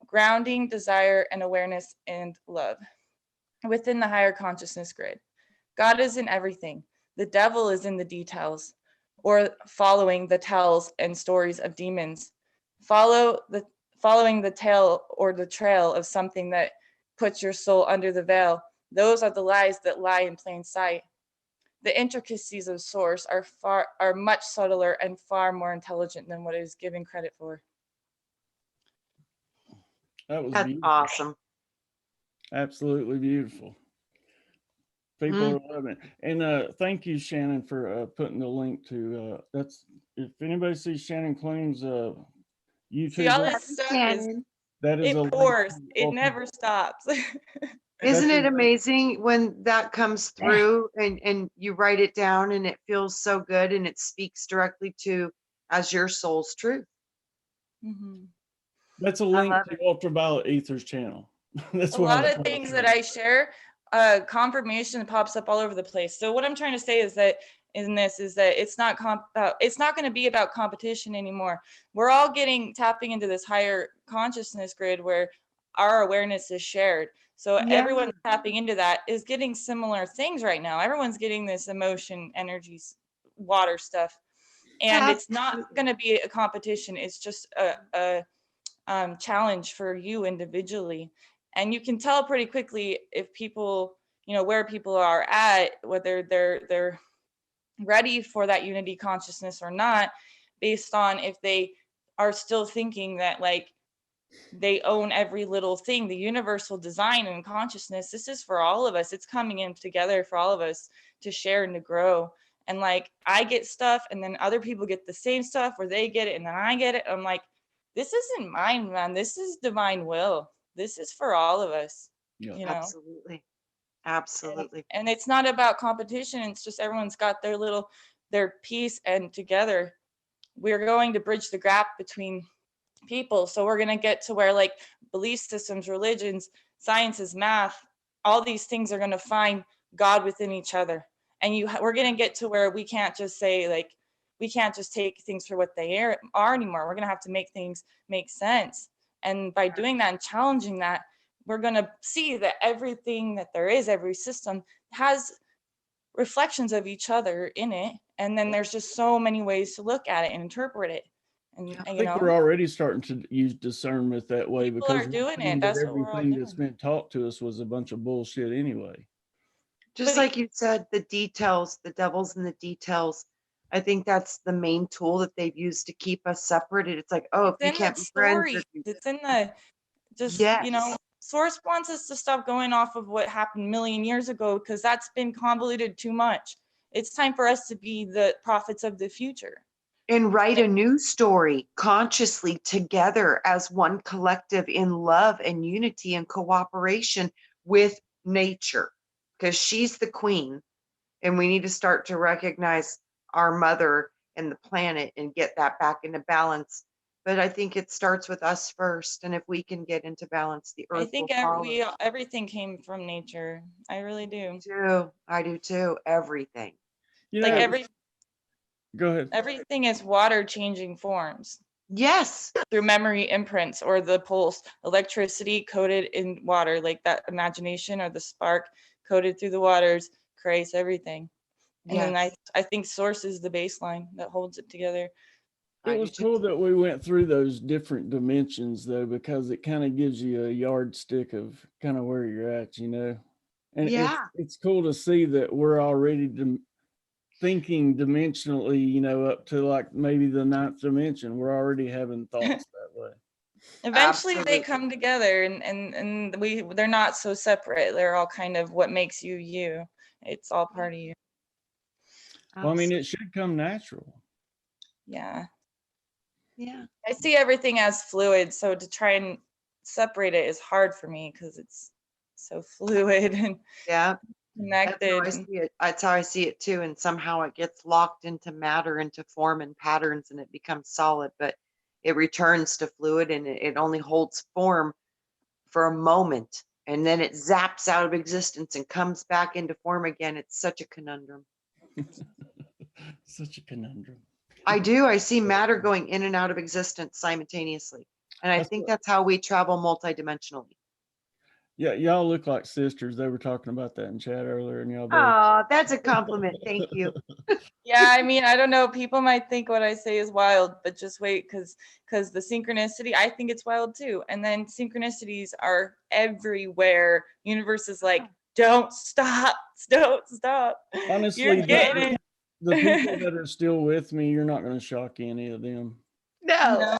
Grounding desire and awareness and love within the higher consciousness grid. God is in everything. The devil is in the details, or following the tells and stories of demons. Following the tale or the trail of something that puts your soul under the veil. Those are the lies that lie in plain sight. The intricacies of source are much subtler and far more intelligent than what it is given credit for. That's beautiful. Awesome. Absolutely beautiful. People are loving it. And thank you, Shannon, for putting the link to that's, if anybody sees Shannon Clune's YouTube. See, all this stuff it pours. It never stops. Isn't it amazing when that comes through and you write it down and it feels so good and it speaks directly to as your soul's truth? Mm-hmm. That's a link to Ultraviolet Ether's channel. That's a lot of things that I share, confirmation pops up all over the place. So what I'm trying to say is that it's not going to be about competition anymore. We're all tapping into this higher consciousness grid where our awareness is shared. So everyone tapping into that is getting similar things right now. Everyone's getting this emotion energies water stuff. And it's not going to be a competition. It's just a challenge for you individually. And you can tell pretty quickly if people, you know, where people are at, whether they're ready for that unity consciousness or not, based on if they are still thinking that like they own every little thing. The universal design and consciousness, this is for all of us. It's coming in together for all of us to share and to grow. And like I get stuff and then other people get the same stuff, or they get it and then I get it. I'm like, this isn't mine, man. This is divine will. This is for all of us. Yeah. You know? Absolutely. Absolutely. And it's not about competition. It's just everyone's got their piece, and together we're going to bridge the gap between people. So we're going to get to where like belief systems, religions, sciences, math, all these things are going to find God within each other. And we're going to get to where we can't just say like, we can't just take things for what they are anymore. We're going to have to make things make sense. And by doing that and challenging that, we're going to see that everything that there is, every system has reflections of each other in it. And then there's just so many ways to look at it and interpret it. And I you think know, we're already starting to use discernment that way, people because are doing it. that That's what we're all everything that's doing. been taught to us was a bunch of bullshit anyway. Just like you said, the details, the devil's in the details. I think that's the main tool that they've used to keep us separated. It's like, oh, if It's you in can't the be friends story. with you. It's in the just, you know, Yes. source wants us to stop going off of what happened a million years ago, because that's been convoluted too much. It's time for us to be the prophets of the future. And write a new story consciously together as one collective in love and unity and cooperation with nature, because she's the queen. And we need to start to recognize our mother and the planet and get that back into balance. But I think it starts with us first. And if we can get into balance, the I earth think will follow. everything came from nature. I really do. I do too. Everything. You Like know, go ahead. everything is water changing forms. Yes. Through memory imprints or the pulse, electricity coded in water, like that imagination or the spark coded through the waters creates everything. And Yes. then I think source is the baseline that holds it together. It was cool that we went through those different dimensions, though, because it kind of gives you a yardstick of kind of where you're at, you know. And it's cool to see that we're already thinking dimensionally, you know, up to like maybe the 9th dimension. We're already having thoughts that way. Eventually they come together, and they're not so separate. They're all kind of what makes you you. It's all part of you. Well, I mean, it should come natural. Yeah. Yeah. I see everything as fluid, so to try and separate it is hard for me because it's so fluid and connected. That's how I see it too. And somehow it gets locked into matter, into form and patterns, and it becomes solid, but it returns to fluid, and it only holds form for a moment, and then it zaps out of existence and comes back into form again. It's such a conundrum. Such a conundrum. I do. I see matter going in and out of existence simultaneously. And I think that's how we travel multidimensionally. Yeah, y'all look like sisters. They were talking about that in chat earlier, and y'all both. Oh, that's a compliment. Thank you. Yeah, I mean, I don't know. People might think what I say is wild, but just wait, because the synchronicity, I think it's wild too. And then synchronicities are everywhere. Universe is like, don't stop, don't stop. Honestly, you're getting it. The people that are still with me, you're not going to shock any of them. No.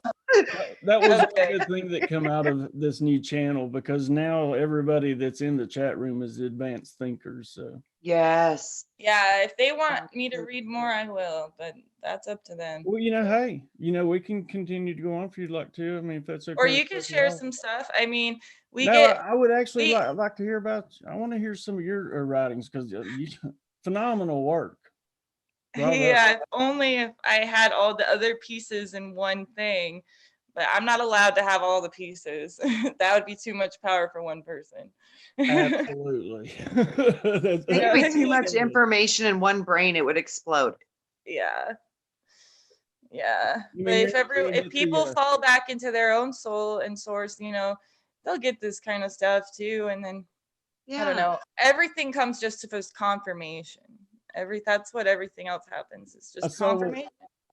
That was a good thing that come out of this new channel, because now everybody that's in the chat room is advanced thinkers. So yes. Yeah, if they want me to read more, I will, but that's up to them. Well, you know, hey, you know, we can continue to go on if you'd like to. I mean, if that's okay. Or you can share some stuff. I mean, I would actually like to hear about. I want to hear some of your writings, because you phenomenal work. Bravo. Yeah, only if I had all the other pieces in one thing, but I'm not allowed to have all the pieces. That would be too much power for one person. Absolutely. It would be too much information in one brain, it would explode. Yeah. Yeah. But if people fall back into their own soul and source, you know, they'll get this kind of stuff too. And then I don't know. Everything comes just to first confirmation. That's what everything else happens. It's I just saw confirmation.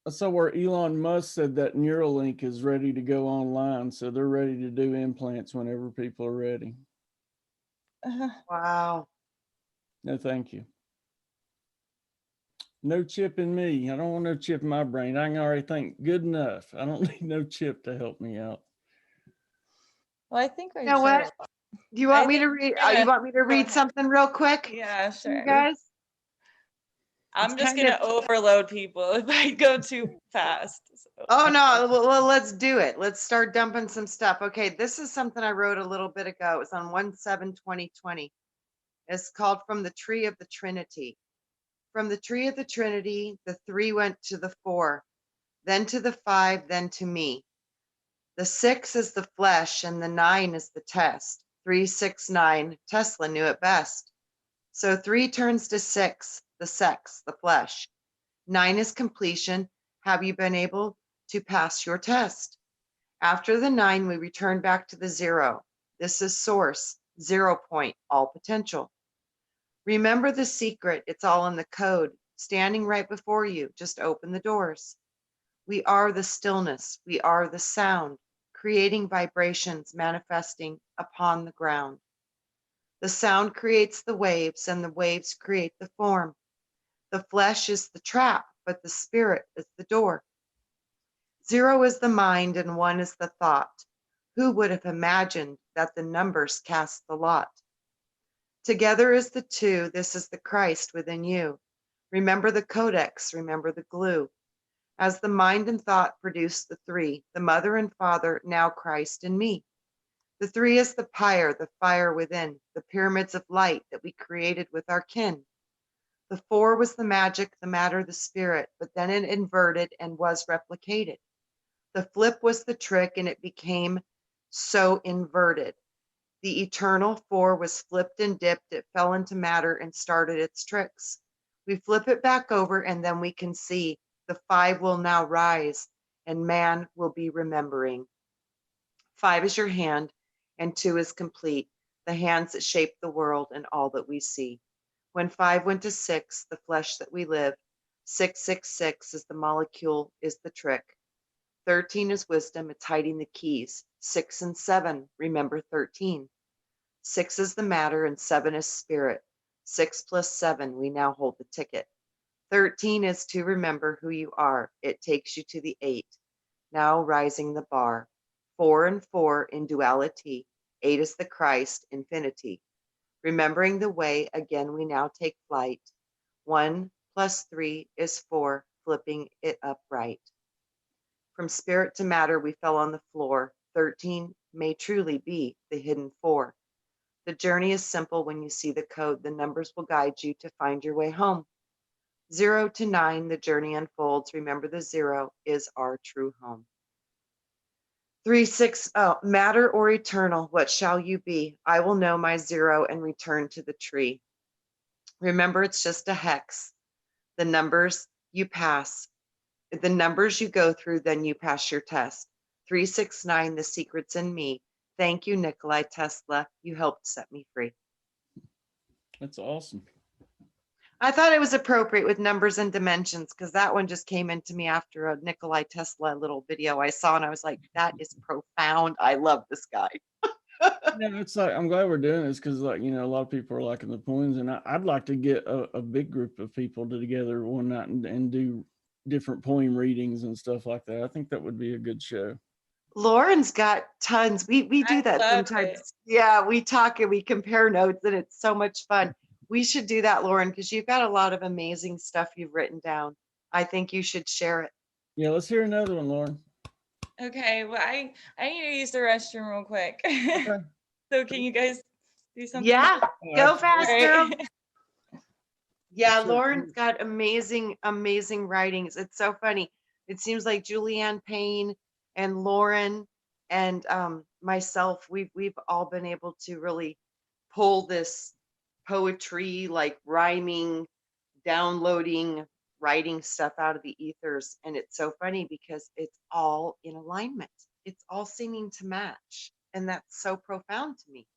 I saw where Elon Musk said that Neuralink is ready to go online, so they're ready to do implants whenever people are ready. Wow. No, thank you. No chip in me. I don't want no chip in my brain. I can already think good enough. I don't need no chip to help me out. Well, I think You know what? Do you want me to read? You want me to read something real quick? Yeah, sure. You guys? I'm just gonna overload people if I go too fast. So. Oh no, well, let's do it. Let's start dumping some stuff. Okay, this is something I wrote a little bit ago. It was on 1/7/2020. It's called From the Tree of the Trinity. From the Tree of the Trinity, the 3 went to the 4, then to the 5, then to me. The 6 is the flesh and the 9 is the test. 3, 6, 9, Tesla knew it best. So 3 turns to 6, the sex, the flesh. 9 is completion. Have you been able to pass your test? After the 9, we return back to the 0. This is source, 0 point, all potential. Remember the secret. It's all in the code, standing right before you. Just open the doors. We are the stillness. We are the sound, creating vibrations, manifesting upon the ground. The sound creates the waves, and the waves create the form. The flesh is the trap, but the spirit is the door. 0 is the mind, and 1 is the thought. Who would have imagined that the numbers cast the lot? Together is the 2. This is the Christ within you. Remember the codex, remember the glue. As the mind and thought produce the 3, the mother and father, now Christ in me. The 3 is the pyre, the fire within, the pyramids of light that we created with our kin. The 4 was the magic, the matter, the spirit, but then it inverted and was replicated. The flip was the trick, and it became so inverted. The eternal 4 was flipped and dipped. It fell into matter and started its tricks. We flip it back over, and then we can see the 5 will now rise, and man will be remembering. 5 is your hand, and 2 is complete, the hands that shape the world and all that we see. When 5 went to 6, the flesh that we live, 666 is the molecule, is the trick. 13 is wisdom, it's hiding the keys. 6 and 7, remember 13. 6 is the matter, and 7 is spirit. 6 plus 7, we now hold the ticket. 13 is to remember who you are. It takes you to the 8, now rising the bar. 4 and 4 in duality. 8 is the Christ, infinity. Remembering the way, again we now take flight. 1 plus 3 is 4, flipping it upright. From spirit to matter, we fell on the floor. 13 may truly be the hidden 4. The journey is simple when you see the code. The numbers will guide you to find your way home. 0 to 9, the journey unfolds. Remember the 0 is our true home. 3, 6, matter or eternal, what shall you be? I will know my 0 and return to the tree. Remember, it's just a hex. The numbers you pass, the numbers you go through, then you pass your test. 3, 6, 9, the secret's in me. Thank you, Nikola Tesla. You helped set me free. That's awesome. I thought it was appropriate with numbers and dimensions because that one just came into me after a Nikola Tesla little video I saw, and I was like, that is profound. I love this guy. Yeah, it's like, I'm glad we're doing this because, like, you know, a lot of people are liking the poems, and I'd like to get a big group of people together one night and do different poem readings and stuff like that. I think that would be a good show. Lauren's got tons. We do that sometimes. It. Yeah, we talk and we compare notes, and it's so much fun. We should do that, Lauren, because you've got a lot of amazing stuff you've written down. I think you should share it. Yeah, let's hear another one, Lauren. Okay, well, I need to use the restroom real quick. Okay. So can you guys do something? Yeah, go fast, girl. Yeah, Sure. Lauren's got amazing writings. It's so funny. It seems like Julianne Payne and Lauren and myself, we've all been able to really pull this poetry, like rhyming, downloading, writing stuff out of the ethers. And it's so funny because it's all in alignment. It's all seeming to match. And that's so profound to me.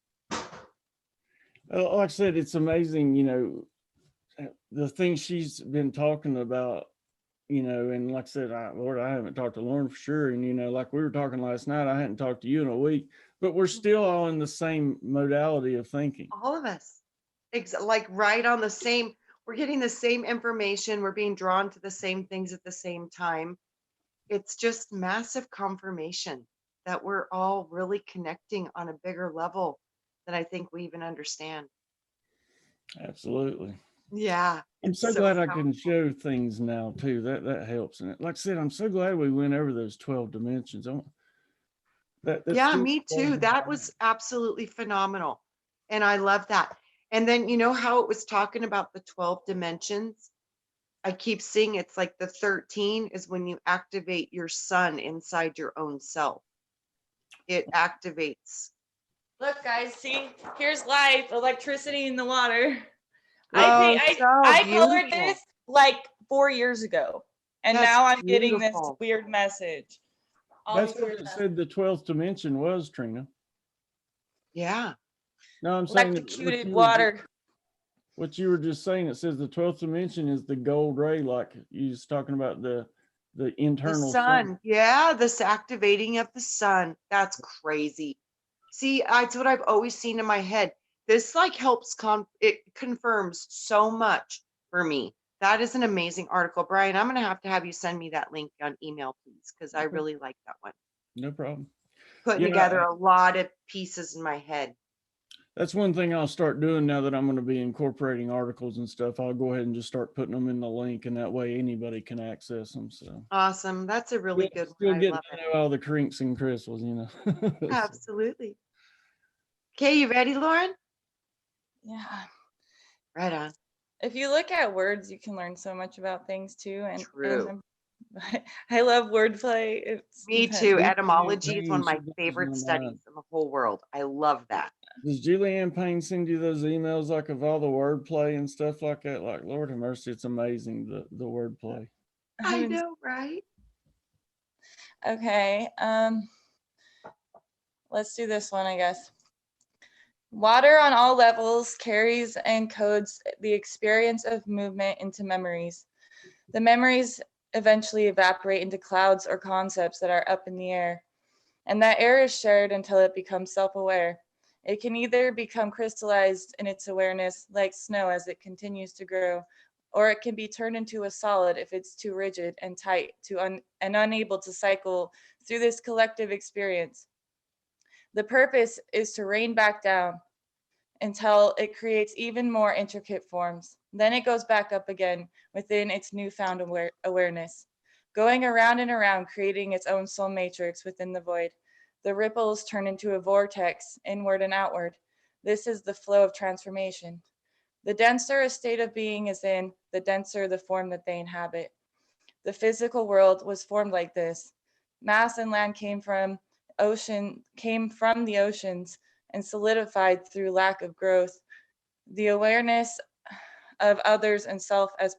Like I said, it's amazing, you know, the things she's been talking about, you know, and like I said, Lord, I haven't talked to Lauren for sure. And, you know, like we were talking last night, I hadn't talked to you in a week, but we're still all in the same modality of thinking. All of us. Like right on the same, we're getting the same information. We're being drawn to the same things at the same time. It's just massive confirmation that we're all really connecting on a bigger level than I think we even understand. Absolutely. Yeah. I'm so glad I can show things now too. That helps. And like I said, I'm so glad we went over those 12 dimensions. Yeah, me too. That was absolutely phenomenal. And I love that. And then, you know how it was talking about the 12 dimensions? I keep seeing it's like the 13 is when you activate your sun inside your own self. It activates. Look, guys, see, here's life, electricity in the water. Oh, I colored this like 4 years ago, and That's now I'm getting this beautiful. weird message. That's what it said the 12th dimension was, Trina. Yeah. No, I'm saying electrocuted water. What you were just saying, it says the 12th dimension is the gold ray, like you was talking about the internal The sun. Yeah, this activating of the sun. That's crazy. See, that's what I've always seen in my head. This like helps it confirms so much for me. That is an amazing article. Brian, I'm going to have you send me that link on email, please, because I really like that one. No problem. Putting together a lot of pieces in my head. That's one thing I'll start doing now that I'm going to be incorporating articles and stuff. I'll go ahead and just start putting them in the link, and that way anybody can access them. So awesome. That's a really good one. I love it. All the crinks and crystals, you know. Absolutely. Okay, you ready, Lauren? Yeah. Right on. If you look at words, you can learn so much about things too. And true. I love wordplay. Me too. Etymology is one of my favorite studies in the whole world. I love that. Does Julianne Payne send you those emails like of all the wordplay and stuff like that? Like, Lord have mercy, it's amazing the wordplay. I know, right? Okay. Let's do this one, I guess. Water on all levels carries and codes the experience of movement into memories. The memories eventually evaporate into clouds or concepts that are up in the air. And that air is shared until it becomes self-aware. It can either become crystallized in its awareness like snow as it continues to grow, or it can be turned into a solid if it's too rigid and tight and unable to cycle through this collective experience. The purpose is to rain back down until it creates even more intricate forms. Then it goes back up again within its newfound awareness, going around and around, creating its own soul matrix within the void. The ripples turn into a vortex, inward and outward. This is the flow of transformation. The denser a state of being is in, the denser the form that they inhabit. The physical world was formed like this. Mass and land came from the oceans and solidified through lack of growth. The awareness of others and self as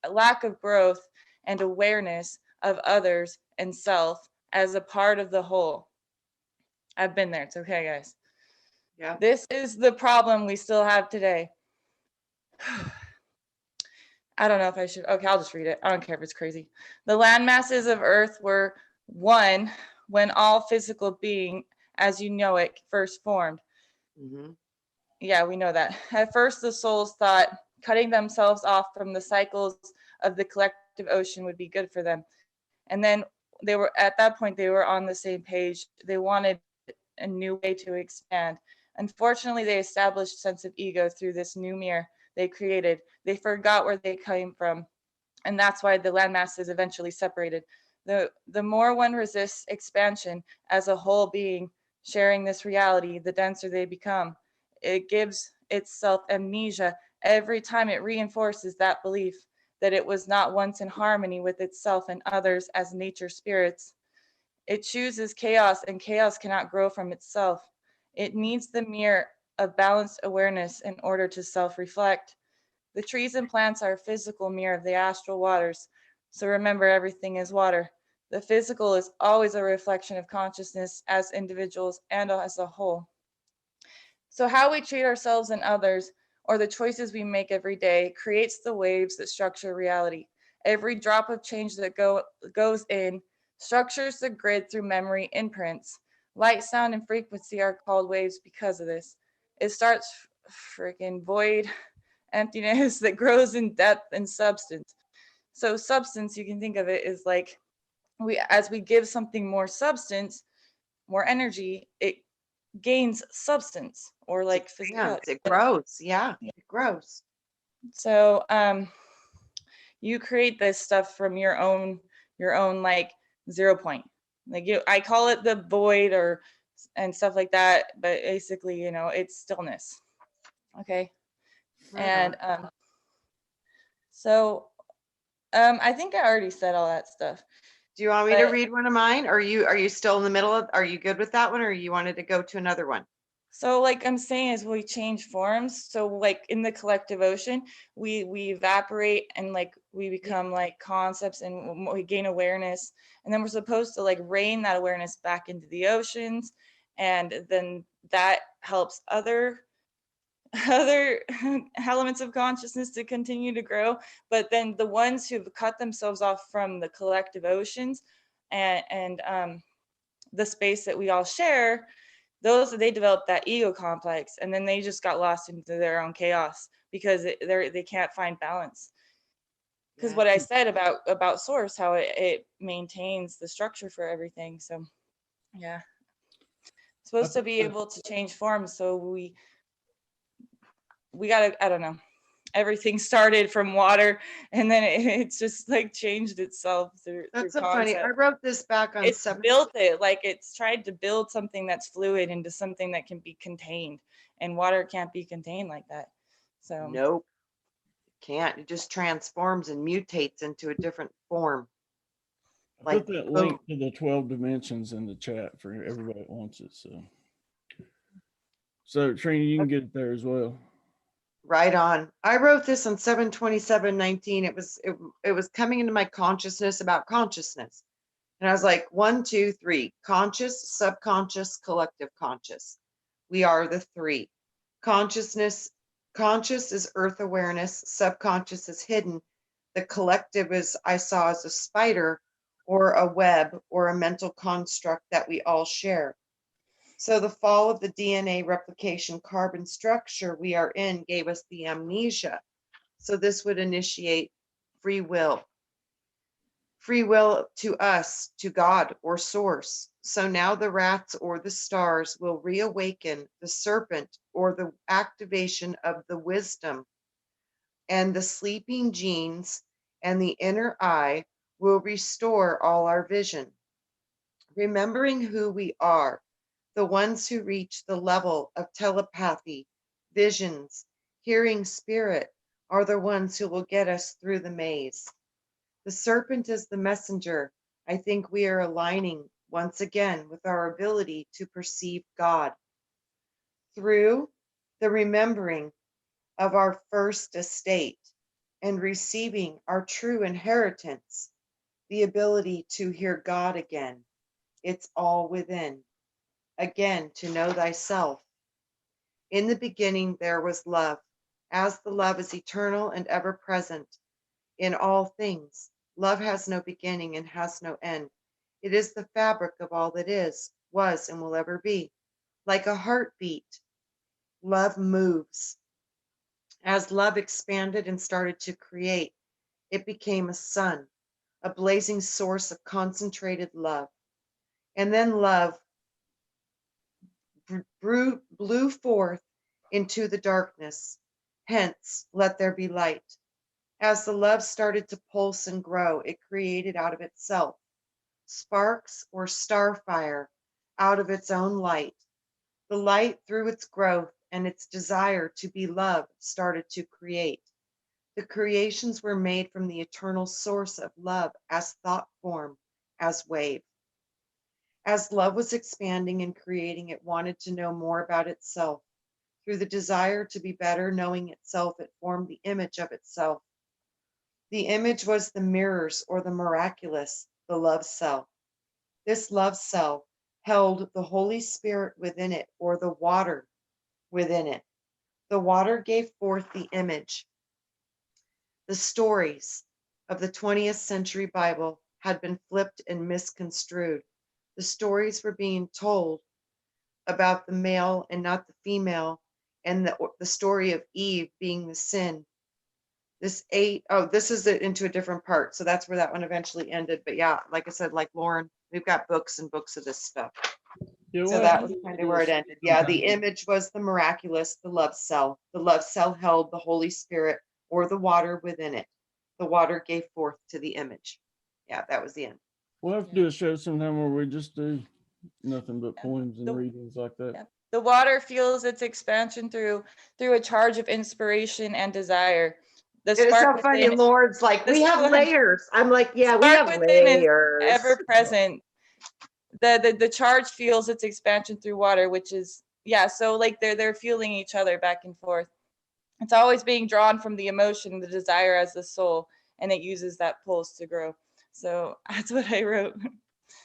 lack of growth and awareness of others and self as a part of the whole. I've been there. It's okay, guys. Yeah. This is the problem we still have today. I don't know if I should. Okay, I'll just read it. I don't care if it's crazy. The land masses of Earth were one when all physical being, as you know it, first formed. Mm-hmm. Yeah, we know that. At first, the souls thought cutting themselves off from the cycles of the collective ocean would be good for them. And then they were, at that point, they were on the same page. They wanted a new way to expand. Unfortunately, they established a sense of ego through this new mirror they created. They forgot where they came from. And that's why the landmasses eventually separated. The more one resists expansion as a whole being, sharing this reality, the denser they become. It gives itself amnesia every time it reinforces that belief that it was not once in harmony with itself and others as nature spirits. It chooses chaos, and chaos cannot grow from itself. It needs the mirror of balanced awareness in order to self-reflect. The trees and plants are a physical mirror of the astral waters. So remember, everything is water. The physical is always a reflection of consciousness as individuals and as a whole. So how we treat ourselves and others, or the choices we make every day, creates the waves that structure reality. Every drop of change that goes in structures the grid through memory imprints. Light, sound, and frequency are called waves because of this. It starts freaking void emptiness that grows in depth and substance. So substance, you can think of it as like as we give something more substance, more energy, it gains substance or like physicality. It grows. Yeah, it grows. So you create this stuff from your own like 0 point. Like I call it the void or and stuff like that, but basically, you know, it's stillness. Okay. Right and so I think I already said all that stuff. Do you want me to read one of mine? Are you still in the middle of, are you good with that one, or you wanted to go to another one? So like I'm saying is we change forms. So like in the collective ocean, we evaporate and like we become like concepts and we gain awareness. And then we're supposed to like rain that awareness back into the oceans. And then that helps other elements of consciousness to continue to grow. But then the ones who've cut themselves off from the collective oceans and the space that we all share, they developed that ego complex, and then they just got lost into their own chaos because they can't find balance. Because what I said about source, how it maintains the structure for everything. So yeah, it's supposed to be able to change forms. So we gotta, I don't know, everything started from water, and then it's just like changed itself through so funny. I wrote this back on built it, like it's tried to build something that's fluid into something that can be contained, and water can't be contained like that. So nope, can't. It just transforms and mutates into a different form. I put that link to the 12 dimensions in the chat for everybody that wants it. So Trina, you can get it there as well. Right on. I wrote this on 7/27/19. It was coming into my consciousness about consciousness. And I was like, 1, 2, 3, conscious, subconscious, collective conscious. We are the three. Conscious is earth awareness. Subconscious is hidden. The collective is, I saw as a spider or a web or a mental construct that we all share. So the fall of the DNA replication carbon structure we are in gave us the amnesia. So this would initiate free will. Free will to us, to God or source. So now the rats or the stars will reawaken the serpent or the activation of the wisdom, and the sleeping genes and the inner eye will restore all our vision. Remembering who we are, the ones who reach the level of telepathy, visions, hearing spirit, are the ones who will get us through the maze. The serpent is the messenger. I think we are aligning once again with our ability to perceive God through the remembering of our first estate and receiving our true inheritance, the ability to hear God again. It's all within. Again, to know thyself. In the beginning, there was love. As the love is eternal and ever present in all things, love has no beginning and has no end. It is the fabric of all that is, was, and will ever be. Like a heartbeat, love moves. As love expanded and started to create, it became a sun, a blazing source of concentrated love. And then love blew forth into the darkness. Hence, let there be light. As the love started to pulse and grow, it created out of itself sparks or starfire out of its own light. The light, through its growth and its desire to be loved, started to create. The creations were made from the eternal source of love as thought form, as wave. As love was expanding and creating, it wanted to know more about itself. Through the desire to be better, knowing itself, it formed the image of itself. The image was the mirrors or the miraculous, the love cell. This love cell held the Holy Spirit within it, or the water within it. The water gave forth the image. The stories of the 20th century Bible had been flipped and misconstrued. The stories were being told about the male and not the female, and the story of Eve being the sin. This is into a different part. So that's where that one eventually ended. But yeah, like I said, like Lauren, we've got books and books of this stuff. Yeah, So well, that was kind of where it ended. Yeah, the image was the miraculous, the love cell. The love cell held the Holy Spirit or the water within it. The water gave forth to the image. Yeah, that was the end. We'll have to do a show sometime where we just do nothing but poems and readings like that. Yeah. The water feels its expansion through a charge of inspiration and desire. The It is so funny. Lord's like, we have layers. I'm like, yeah, we have layers. Ever present. The charge feels its expansion through water, which is, yeah, so like they're feeling each other back and forth. It's always being drawn from the emotion, the desire as the soul, and it uses that pulse to grow. So that's what I wrote.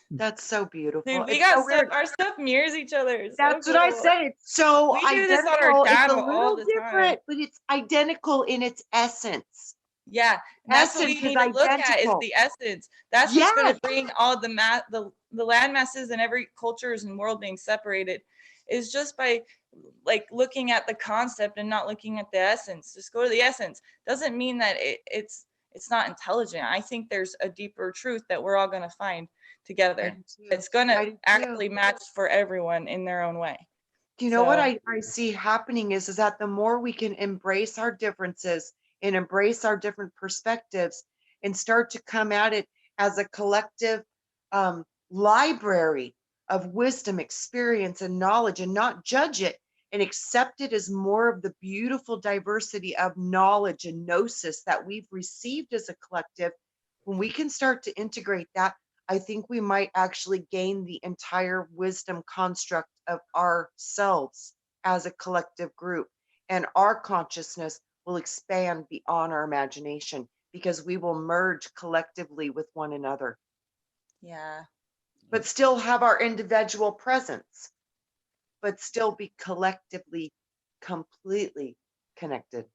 That's so beautiful. Dude, we got stuff, our stuff mirrors each other. It's that's so what I cool. said. It's so we do identical. this on our channel it's a little different, but it's identical in its essence. Yeah, that's what we need to look at is the essence. That's what's going to bring all the land masses and every cultures and world being separated, is just by like looking at the concept and not looking at the essence. Just go to the essence. Doesn't mean that it's not intelligent. I think there's a deeper truth that we're all going to find together. It's going to actually match for everyone in their own way. Do you know what I see happening is that the more we can embrace our differences and embrace our different perspectives and start to come at it as a collective library of wisdom, experience, and knowledge, and not judge it and accept it as more of the beautiful diversity of knowledge and gnosis that we've received as a collective, when we can start to integrate that, I think we might actually gain the entire wisdom construct of ourselves as a collective group, and our consciousness will expand beyond our imagination because we will merge collectively with one another. Yeah. But still have our individual presence, but still be collectively, completely connected.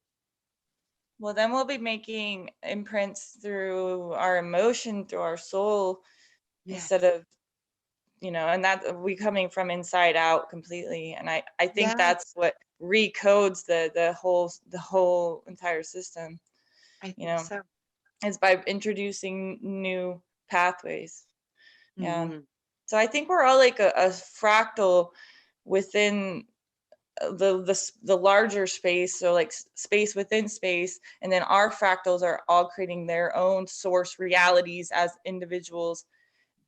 Well, then we'll be making imprints through our emotion, through our soul, instead of, and that we coming from inside out completely. And I think that's what recodes the whole entire system. I think so. Is by introducing new pathways. Yeah. Mm-hmm. So I think we're all like a fractal within the larger space, so like space within space, and then our fractals are all creating their own source realities as individuals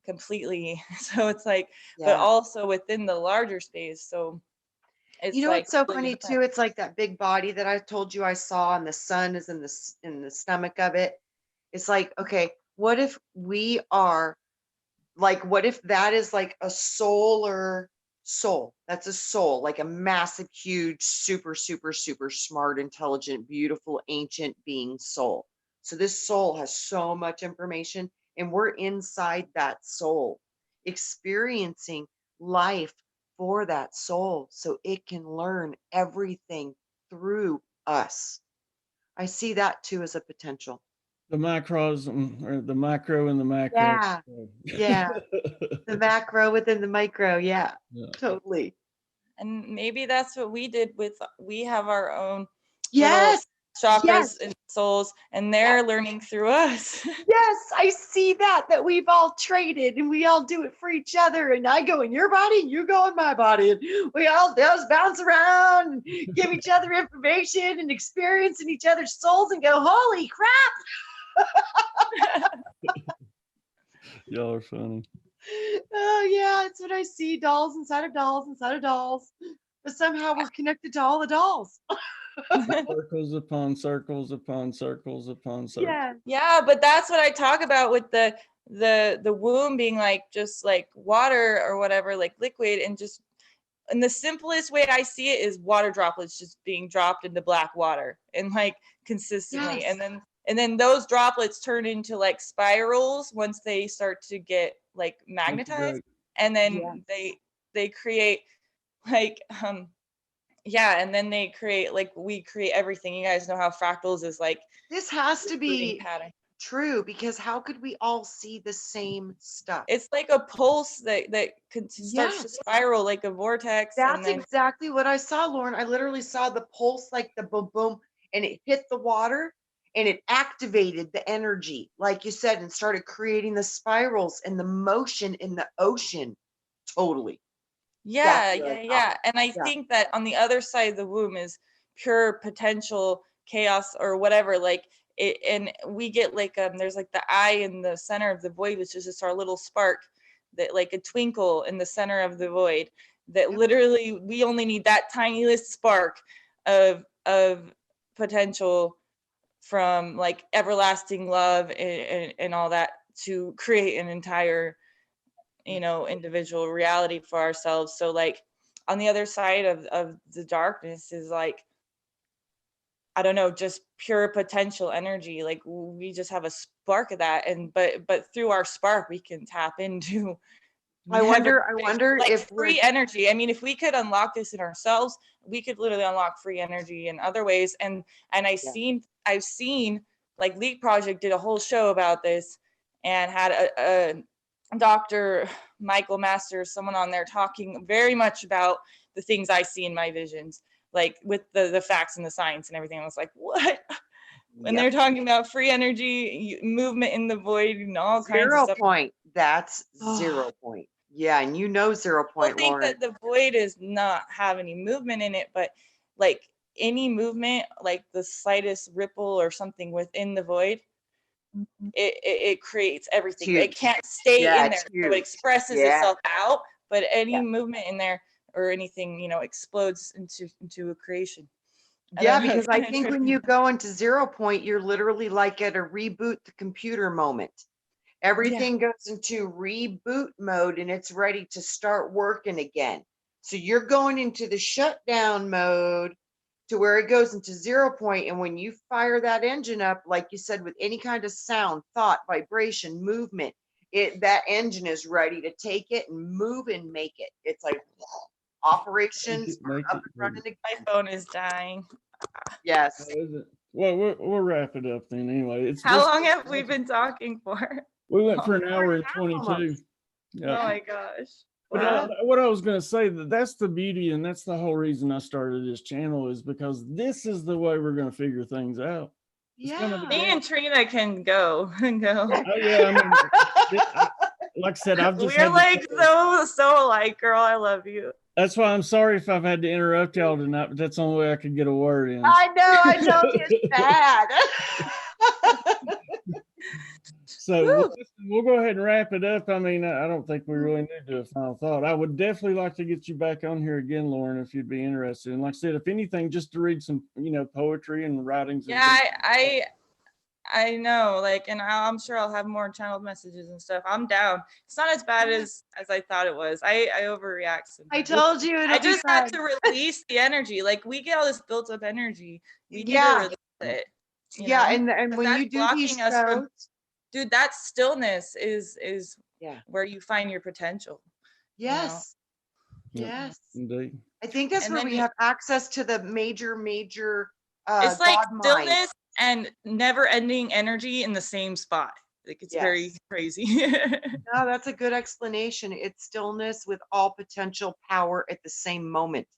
completely. So it's like, but also within the larger space. So it's it's so funny too. It's like that big body that I told you I saw, and the sun is in the stomach of it. It's like, okay, what if we are like, what if that is like a soul? That's a soul, like a massive, huge, super, super, super smart, intelligent, beautiful, ancient being soul. So this soul has so much information, and we're inside that soul, experiencing life for that soul so it can learn everything through us. I see that too as a potential. The macros, or the macro and the macro. Yeah. The macro within the micro. Yeah, totally. And maybe that's what we did we have our own chakras and souls, and they're learning through us. Yes, I see that we've all traded and we all do it for each other. And I go in your body, you go in my body, and we all just bounce around and give each other information and experience in each other's souls and go, holy crap. Y'all are funny. Oh yeah, that's what I see. Dolls inside of dolls inside of dolls. But somehow we're connected to all the dolls. Circles upon circles upon circles upon circles. Yeah, but that's what I talk about with the womb being like just like water or whatever, like liquid, and the simplest way I see it is water droplets just being dropped into black water and like consistently. And then those droplets turn into like spirals once they start to get like magnetized. And then they create like yeah, and then they create, like, we create everything. You guys know how fractals is like This has to recruiting be pattern. true, because how could we all see the same stuff? It's like a pulse that starts to Yes, spiral like a vortex, and that's then exactly what I saw, Lauren. I literally saw the pulse, like the boom, boom, and it hit the water and it activated the energy, like you said, and started creating the spirals and the motion in the ocean. Totally. That's yeah, what I yeah, saw. yeah. And I Yeah. think that on the other side of the womb is pure potential chaos or whatever. Like it, and we get like there's like the eye in the center of the void, which is just our little spark, that like a twinkle in the center of the void. That Yep. literally we only need that tiniest spark of potential from like everlasting love and all that to create an entire, you know, individual reality for ourselves. So like on the other side of the darkness is like, I don't know, just pure potential energy. Like we just have a spark of that, and but through our spark we can tap into I wonder like if we're free energy. I mean, if we could unlock this in ourselves, we could literally unlock free energy in other ways. And yeah. I've seen like Leak Project did a whole show about this and had a Dr. Michael Masters, someone on there talking very much about the things I see in my visions, like with the facts and the science and everything. I was like, what? When Yep. they're talking about free energy, movement in the void, and all kinds of 0 stuff. point. That's Oh, 0 point. Yeah, and you know 0 people point, think Lauren. that the void is not have any movement in it, but like any movement, like the slightest ripple or something within the void, it creates It's everything. It huge. can't stay Yeah, in there, it's so it huge. expresses Yeah. itself out. But any Yeah. movement in there or anything, you know, explodes into a creation. I Yeah, don't know. It's because I kind of think when trippy. you go into 0 point, you're literally like at a reboot the computer moment. Yeah. Everything goes into reboot mode and it's ready to start working again. So you're going into the shutdown mode to where it goes into 0 point. And when you fire that engine up, like you said, with any kind of sound, thought, vibration, movement, that engine is ready to take it and move and make it. It's like operations Make are up it and move. running again. My phone is dying. Yes. How is it? Well, we'll wrap it up then. Anyway, it's How just long have we been talking for? we went for an Hour hour and and a half 22. almost. Yeah. Oh my gosh. But Wow. what I was going to say, that's the beauty, and that's the whole reason I started this channel, is because this is the way we're going to figure things out. It's going to Me be. and Trina can go and go. Oh yeah, I mean, like I said, I've just We're had to. like so alike, girl. I love you. That's why I'm sorry if I've had to interrupt y'all tonight, but that's the only way I could get a word in. I know, it's bad. So we'll go ahead and wrap it up. I mean, I don't think we really need to do a final thought. I would definitely like to get you back on here again, Lauren, if you'd be interested. And like I said, if anything, just to read some, poetry and writings. And Yeah, I know. Like, and I'm sure I'll have more channeled messages and stuff. I'm down. It's not as bad as I thought it was. I overreact sometimes. I told you it'll I be just fun. had to release the energy. Like we get all this built up energy. We need to Yeah. release it. You Yeah, know? and 'Cause when that's you do these blocking us from, shows, dude, that stillness is yeah. where you find your potential. You know? Yes. Yep, Yes. indeed. I think that's And where then we have access to the major it's like God mind. stillness and never ending energy in the same spot. Like it's very Yes. crazy. No, that's a good explanation. It's stillness with all potential power at the same moment.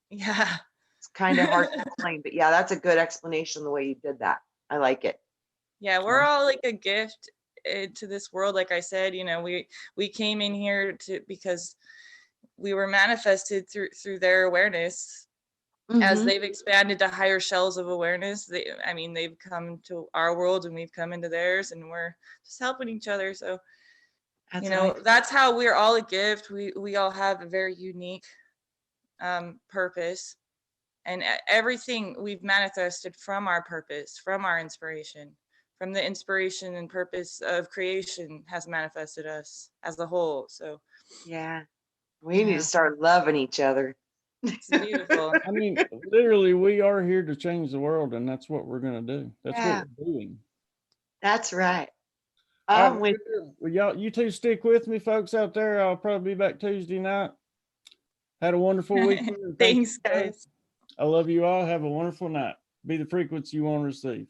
Yeah. It's kind of hard to explain, but yeah, that's a good explanation the way you did that. I like it. Yeah, we're all like a gift to this world. Like I said, you know, we came in here because we were manifested through their awareness. As Mhm. they've expanded to higher shells of awareness, they've come to our world and we've come into theirs, and we're just helping each other. So, That's you know, that's how we're all a gift. We all have a very unique purpose, and everything we've manifested from our purpose, from our inspiration, from the inspiration and purpose of creation has manifested us as a whole. So yeah. We need yeah, to start loving each other. it's beautiful. I mean, literally, we are here to change the world, and that's what we're going to do. That's Yeah, what we're doing. that's right. All right, With well, y'all, you two stick with me, folks out there. I'll probably be back Tuesday night. Had a wonderful weekend. And thank Thanks, you both. guys. I love you all. Have a wonderful night. Be the frequency you want to receive.